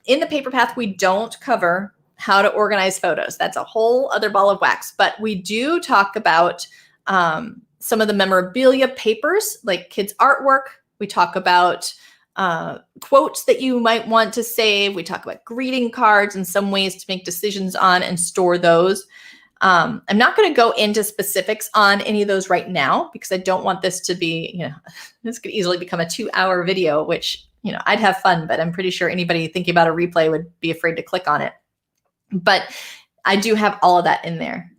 In the paper path, we don't cover how to organize photos. That's a whole other ball of wax. But we do talk about some of the memorabilia papers, like kids' artwork. We talk about quotes that you might want to save. We talk about greeting cards and some ways to make decisions on and store those. I'm not going to go into specifics on any of those right now because I don't want this to be, this could easily become a 2-hour video, which, I'd have fun, but I'm pretty sure anybody thinking about a replay would be afraid to click on it. But I do have all of that in there.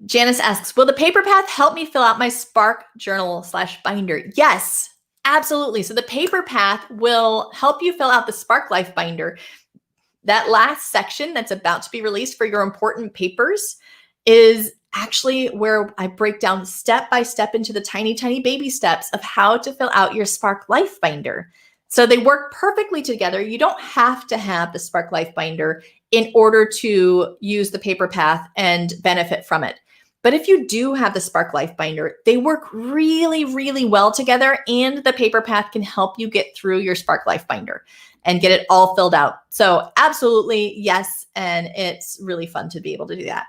Janice asks, will the paper path help me fill out my Spark journal / binder? Yes, absolutely. So the paper path will help you fill out the Spark Life binder. That last section that's about to be released for your important papers is actually where I break down step by step into the tiny, tiny baby steps of how to fill out your Spark Life binder. So they work perfectly together. You don't have to have the Spark Life binder in order to use the paper path and benefit from it. But if you do have the Spark Life binder, they work really, really well together, and the paper path can help you get through your Spark Life binder and get it all filled out. So absolutely, yes, and it's really fun to be able to do that.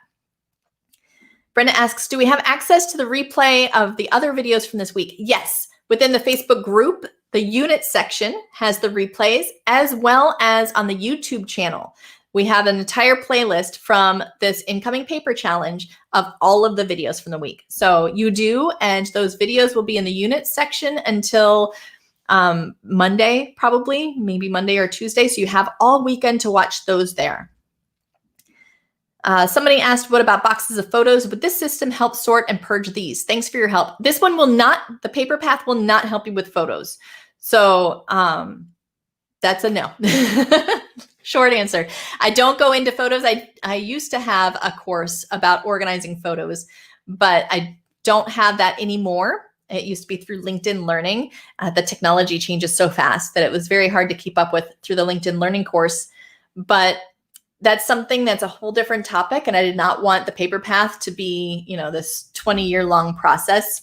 Brenda asks, do we have access to the replay of the other videos from this week? Yes, within the Facebook group, the unit section has the replays as well as on the YouTube channel. We have an entire playlist from this incoming paper challenge of all of the videos from the week. So you do, and those videos will be in the unit section until Monday, probably, maybe Monday or Tuesday. So you have all weekend to watch those there. Somebody asked, what about boxes of photos? Would this system help sort and purge these? Thanks for your help. This one will not, the paper path will not help you with photos. So that's a no. Short answer. I don't go into photos. I used to have a course about organizing photos, but I don't have that anymore. It used to be through LinkedIn Learning. The technology changes so fast that it was very hard to keep up with through the LinkedIn Learning course. But that's something that's a whole different topic. And I did not want the paper path to be, this 20-year-long process.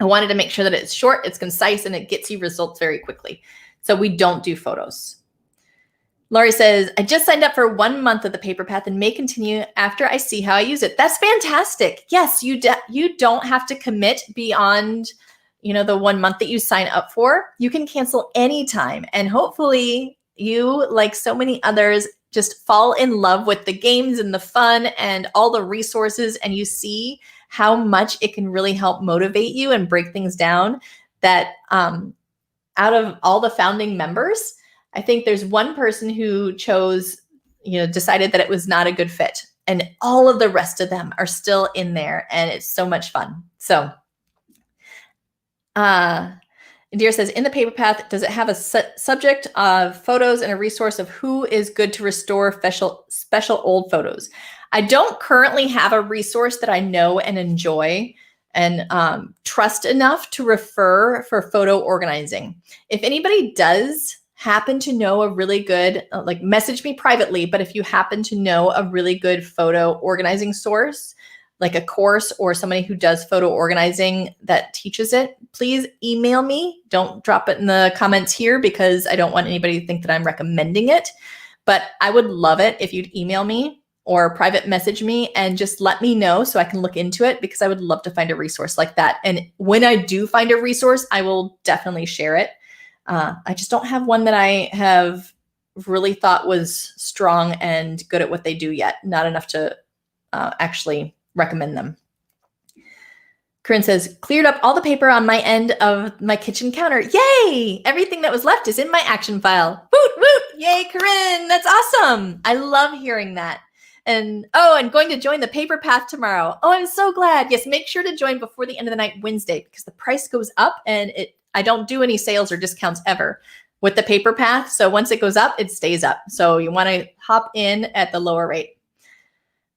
I wanted to make sure that it's short, it's concise, and it gets you results very quickly. So we don't do photos. Laurie says, I just signed up for 1 month of the paper path and may continue after I see how I use it. That's fantastic. Yes, you don't have to commit beyond, the 1 month that you sign up for. You can cancel anytime. And hopefully you, like so many others, just fall in love with the games and the fun and all the resources, and you see how much it can really help motivate you and break things down. That out of all the founding members, I think there's one person who chose, decided that it was not a good fit, and all of the rest of them are still in there, and it's so much fun. So, Dear says, in the paper path, does it have a subject of photos and a resource of who is good to restore special old photos? I don't currently have a resource that I know and enjoy and trust enough to refer for photo organizing. If anybody does happen to know a really good, message me privately, but if you happen to know a really good photo organizing source, like a course or somebody who does photo organizing that teaches it, please email me. Don't drop it in the comments here because I don't want anybody to think that I'm recommending it. But I would love it if you'd email me or private message me and just let me know so I can look into it, because I would love to find a resource like that. And when I do find a resource, I will definitely share it. I just don't have one that I have really thought was strong and good at what they do yet. Not enough to actually recommend them. Corinne says, cleared up all the paper on my end of my kitchen counter. Yay! Everything that was left is in my action file. Woot, woot! Yay, Corinne! That's awesome. I love hearing that. And going to join the paper path tomorrow. Oh, I'm so glad. Yes, make sure to join before the end of the night Wednesday, because the price goes up, and I don't do any sales or discounts ever with the paper path. So once it goes up, it stays up. So you want to hop in at the lower rate.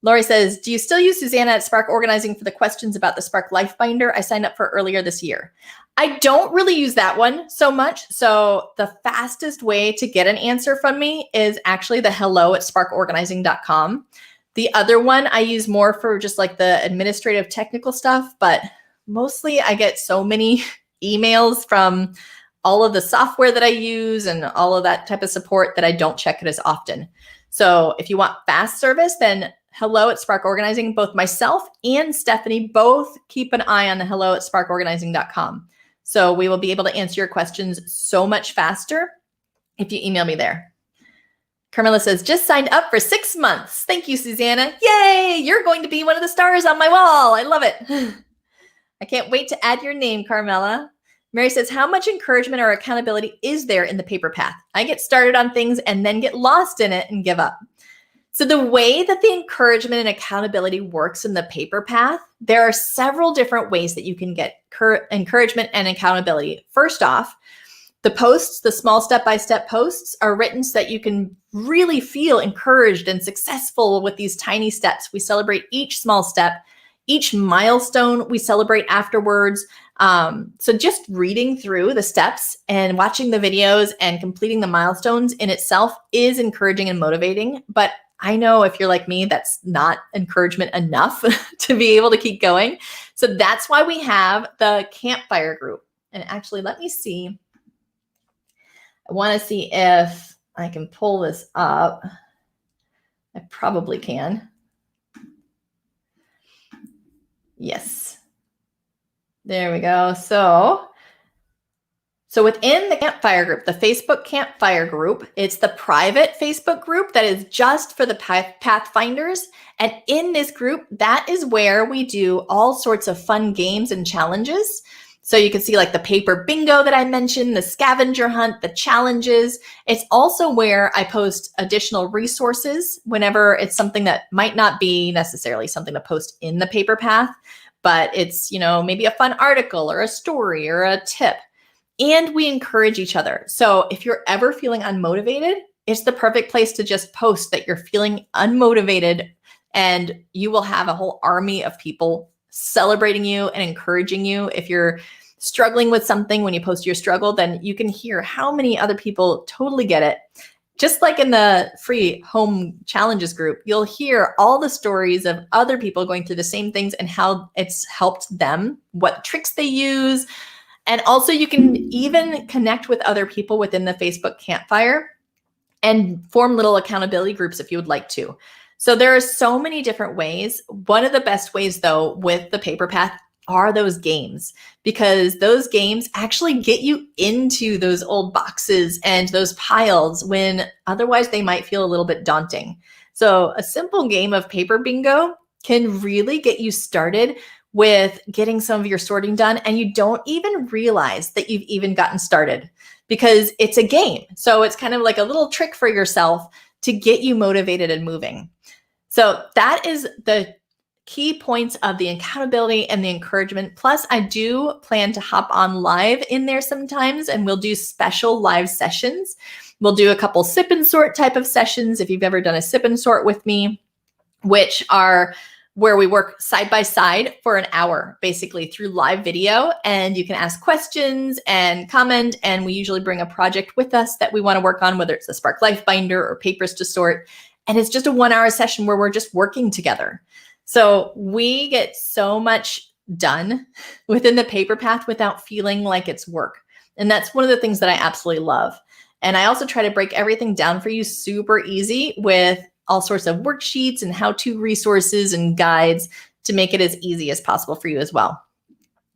Lori says, do you still use Susanna at Spark Organizing for the questions about the Spark Life Binder I signed up for earlier this year? I don't really use that one so much. So the fastest way to get an answer from me is actually the hello@sparkorganizing.com. The other one I use more for just like the administrative technical stuff, but mostly I get so many emails from all of the software that I use and all of that type of support that I don't check it as often. So if you want fast service, then hello@Spark Organizing. Both myself and Stephanie both keep an eye on the hello@sparkorganizing.com. So we will be able to answer your questions so much faster if you email me there. Carmela says, just signed up for 6 months. Thank you, Susanna. Yay, you're going to be one of the stars on my wall. I love it. I can't wait to add your name, Carmela. Mary says, how much encouragement or accountability is there in the paper path? I get started on things and then get lost in it and give up. So the way that the encouragement and accountability works in the paper path, there are several different ways that you can get encouragement and accountability. First off, the posts, the small step-by-step posts are written so that you can really feel encouraged and successful with these tiny steps. We celebrate each small step, each milestone we celebrate afterwards. So just reading through the steps and watching the videos and completing the milestones in itself is encouraging and motivating. But I know if you're like me, that's not encouragement enough to be able to keep going. So that's why we have the campfire group. And actually, let me see. I want to see if I can pull this up. I probably can. Yes. There we go. So within the campfire group, the Facebook campfire group, it's the private Facebook group that is just for the Pathfinders. And in this group, that is where we do all sorts of fun games and challenges. So you can see like the paper bingo that I mentioned, the scavenger hunt, the challenges. It's also where I post additional resources whenever it's something that might not be necessarily something to post in the paper path, but it's, maybe a fun article or a story or a tip. And we encourage each other. So if you're ever feeling unmotivated, it's the perfect place to just post that you're feeling unmotivated, and you will have a whole army of people celebrating you and encouraging you. If you're struggling with something, when you post your struggle, then you can hear how many other people totally get it. Just like in the free home challenges group, you'll hear all the stories of other people going through the same things and how it's helped them, what tricks they use. And also you can even connect with other people within the Facebook campfire and form little accountability groups if you would like to. So there are so many different ways. One of the best ways though with the paper path are those games, because those games actually get you into those old boxes and those piles when otherwise they might feel a little bit daunting. So a simple game of paper bingo can really get you started with getting some of your sorting done, and you don't even realize that you've even gotten started because it's a game. So it's kind of like a little trick for yourself to get you motivated and moving. So that is the key points of the accountability and the encouragement. Plus, I do plan to hop on live in there sometimes, and we'll do special live sessions. We'll do a couple sip and sort type of sessions if you've ever done a sip and sort with me, which are where we work side by side for an hour, basically through live video, and you can ask questions and comment. And we usually bring a project with us that we want to work on, whether it's a Spark Life Binder or papers to sort. And it's just a 1 hour session where we're just working together. So we get so much done within the paper path without feeling like it's work. And that's one of the things that I absolutely love. And I also try to break everything down for you super easy with all sorts of worksheets and how-to resources and guides to make it as easy as possible for you as well.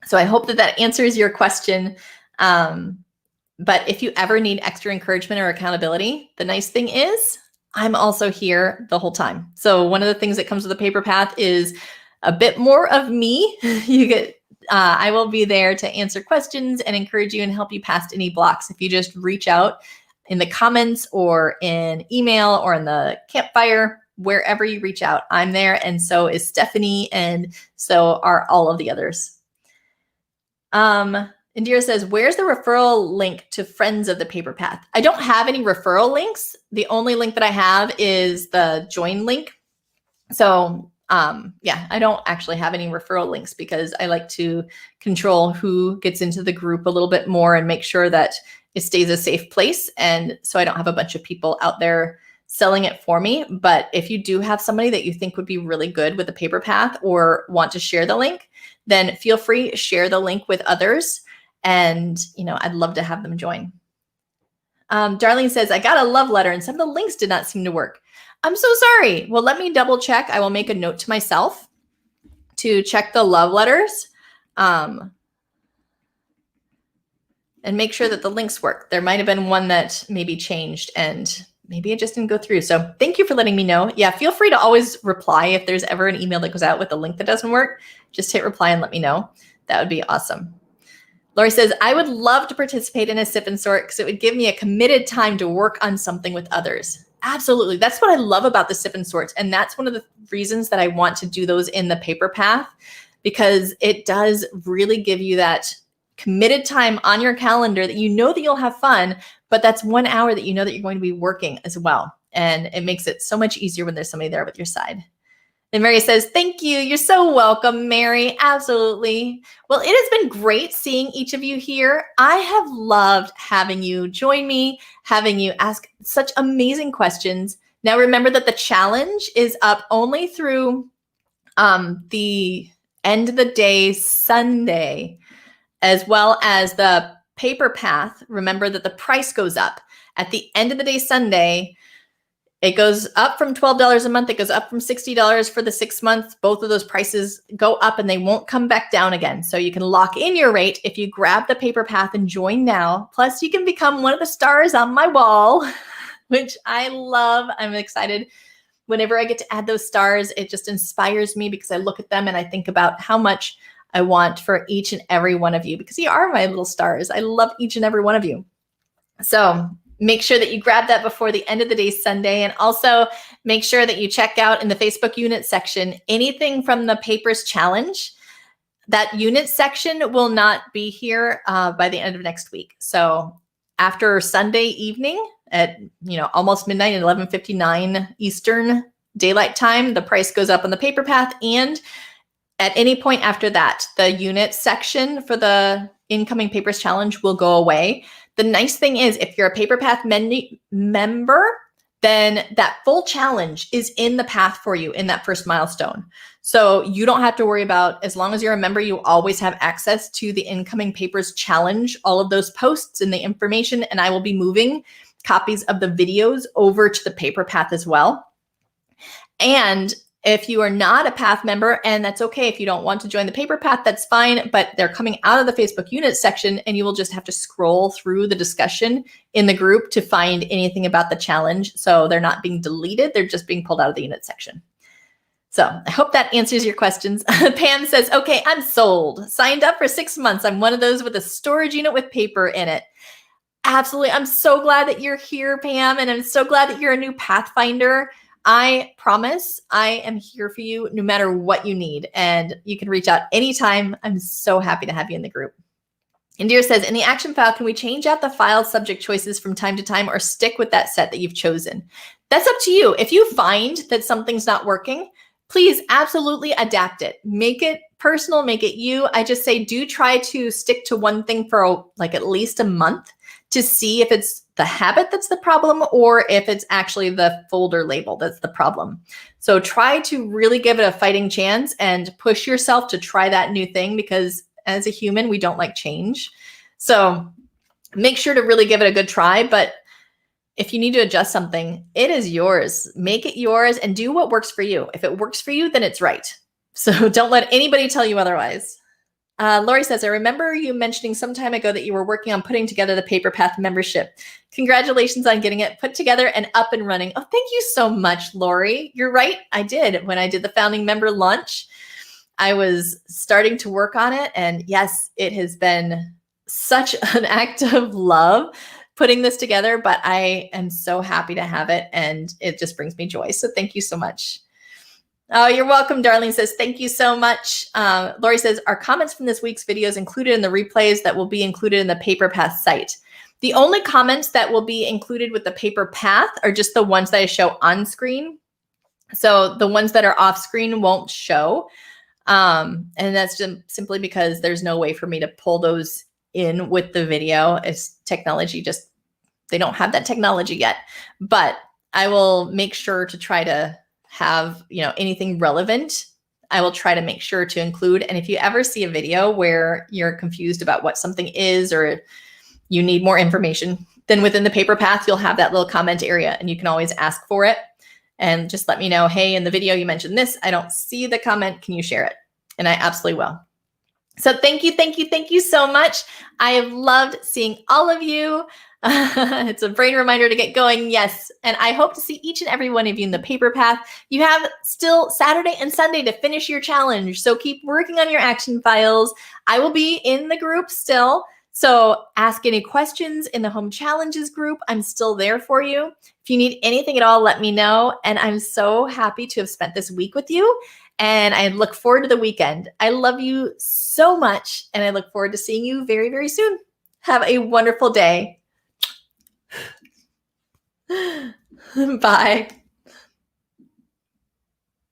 So I hope that that answers your question. But if you ever need extra encouragement or accountability, the nice thing is I'm also here the whole time. So one of the things that comes with the paper path is a bit more of me. I will be there to answer questions and encourage you and help you past any blocks. If you just reach out in the comments or in email or in the campfire, wherever you reach out, I'm there. And so is Stephanie. And so are all of the others. Indira says, where's the referral link to Friends of the Paper Path? I don't have any referral links. The only link that I have is the join link. So yeah, I don't actually have any referral links because I like to control who gets into the group a little bit more and make sure that it stays a safe place. And so I don't have a bunch of people out there selling it for me. But if you do have somebody that you think would be really good with the paper path or want to share the link, then feel free to share the link with others. And, I'd love to have them join. Darlene says, I got a love letter and some of the links did not seem to work. I'm so sorry. Well, let me double check. I will make a note to myself to check the love letters and make sure that the links work. There might have been one that maybe changed and maybe it just didn't go through. So thank you for letting me know. Yeah, feel free to always reply if there's ever an email that goes out with a link that doesn't work. Just hit reply and let me know. That would be awesome. Lori says, I would love to participate in a sip and sort because it would give me a committed time to work on something with others. Absolutely. That's what I love about the sip and sorts. And that's one of the reasons that I want to do those in the paper path, because it does really give you that committed time on your calendar that you know that you'll have fun, but that's 1 hour that you know that you're going to be working as well. And it makes it so much easier when there's somebody there with your side. And Mary says, thank you. You're so welcome, Mary. Absolutely. Well, it has been great seeing each of you here. I have loved having you join me, having you ask such amazing questions. Now, remember that the challenge is up only through the end of the day, Sunday, as well as the paper path. Remember that the price goes up at the end of the day, Sunday. It goes up from $12 a month. It goes up from $60 for the 6 months. Both of those prices go up and they won't come back down again. So you can lock in your rate if you grab the paper path and join now. Plus you can become one of the stars on my wall, which I love. I'm excited. Whenever I get to add those stars, it just inspires me because I look at them and I think about how much I want for each and every one of you, because you are my little stars. I love each and every one of you. So make sure that you grab that before the end of the day Sunday. And also make sure that you check out in the Facebook unit section anything from the Papers Challenge. That unit section will not be here by the end of next week. So after Sunday evening at almost midnight at 11:59 Eastern Daylight Time, the price goes up on the paper path. And at any point after that, the unit section for the incoming Papers Challenge will go away. The nice thing is, if you're a Paper Path member, then that full challenge is in the path for you in that first milestone. So you don't have to worry about, as long as you're a member, you always have access to the incoming Papers Challenge, all of those posts and the information, and I will be moving copies of the videos over to the paper path as well. And if you are not a path member, and that's okay, if you don't want to join the paper path, that's fine, but they're coming out of the Facebook unit section and you will just have to scroll through the discussion in the group to find anything about the challenge. So they're not being deleted, they're just being pulled out of the unit section. So I hope that answers your questions. Pam says, okay, I'm sold. Signed up for 6 months. I'm one of those with a storage unit with paper in it. Absolutely. I'm so glad that you're here, Pam, and I'm so glad that you're a new Pathfinder. I promise I am here for you no matter what you need, and you can reach out anytime. I'm so happy to have you in the group. Indira says, in the action file, can we change out the file subject choices from time to time or stick with that set that you've chosen? That's up to you. If you find that something's not working, please absolutely adapt it. Make it personal, make it you. I just say, do try to stick to one thing for like at least a month to see if it's the habit that's the problem or if it's actually the folder label that's the problem. So try to really give it a fighting chance and push yourself to try that new thing, because as a human, we don't like change. So make sure to really give it a good try. But if you need to adjust something, it is yours. Make it yours and do what works for you. If it works for you, then it's right. So don't let anybody tell you otherwise. Lori says, I remember you mentioning some time ago that you were working on putting together the Paper Path membership. Congratulations on getting it put together and up and running. Oh, thank you so much, Lori. You're right. I did. When I did the founding member launch, I was starting to work on it. And yes, it has been such an act of love putting this together, but I am so happy to have it. And it just brings me joy. So thank you so much. Oh, you're welcome. Darlene says, thank you so much. Lori says, are comments from this week's videos included in the replays that will be included in the Paper Path site? The only comments that will be included with the Paper Path are just the ones that I show on screen. So the ones that are off screen won't show. And that's just simply because there's no way for me to pull those in with the video. It's technology just, they don't have that technology yet. But I will make sure to try to have, anything relevant, I will try to make sure to include. And if you ever see a video where you're confused about what something is or you need more information, then within the paper path, you'll have that little comment area and you can always ask for it. And just let me know, hey, in the video you mentioned this, I don't see the comment, can you share it? And I absolutely will. So thank you so much. I have loved seeing all of you. It's a brain reminder to get going, yes. And I hope to see each and every one of you in the paper path. You have still Saturday and Sunday to finish your challenge. So keep working on your action files. I will be in the group still. So ask any questions in the home challenges group. I'm still there for you. If you need anything at all, let me know. And I'm so happy to have spent this week with you. And I look forward to the weekend. I love you so much. And I look forward to seeing you very, very soon. Have a wonderful day. Bye.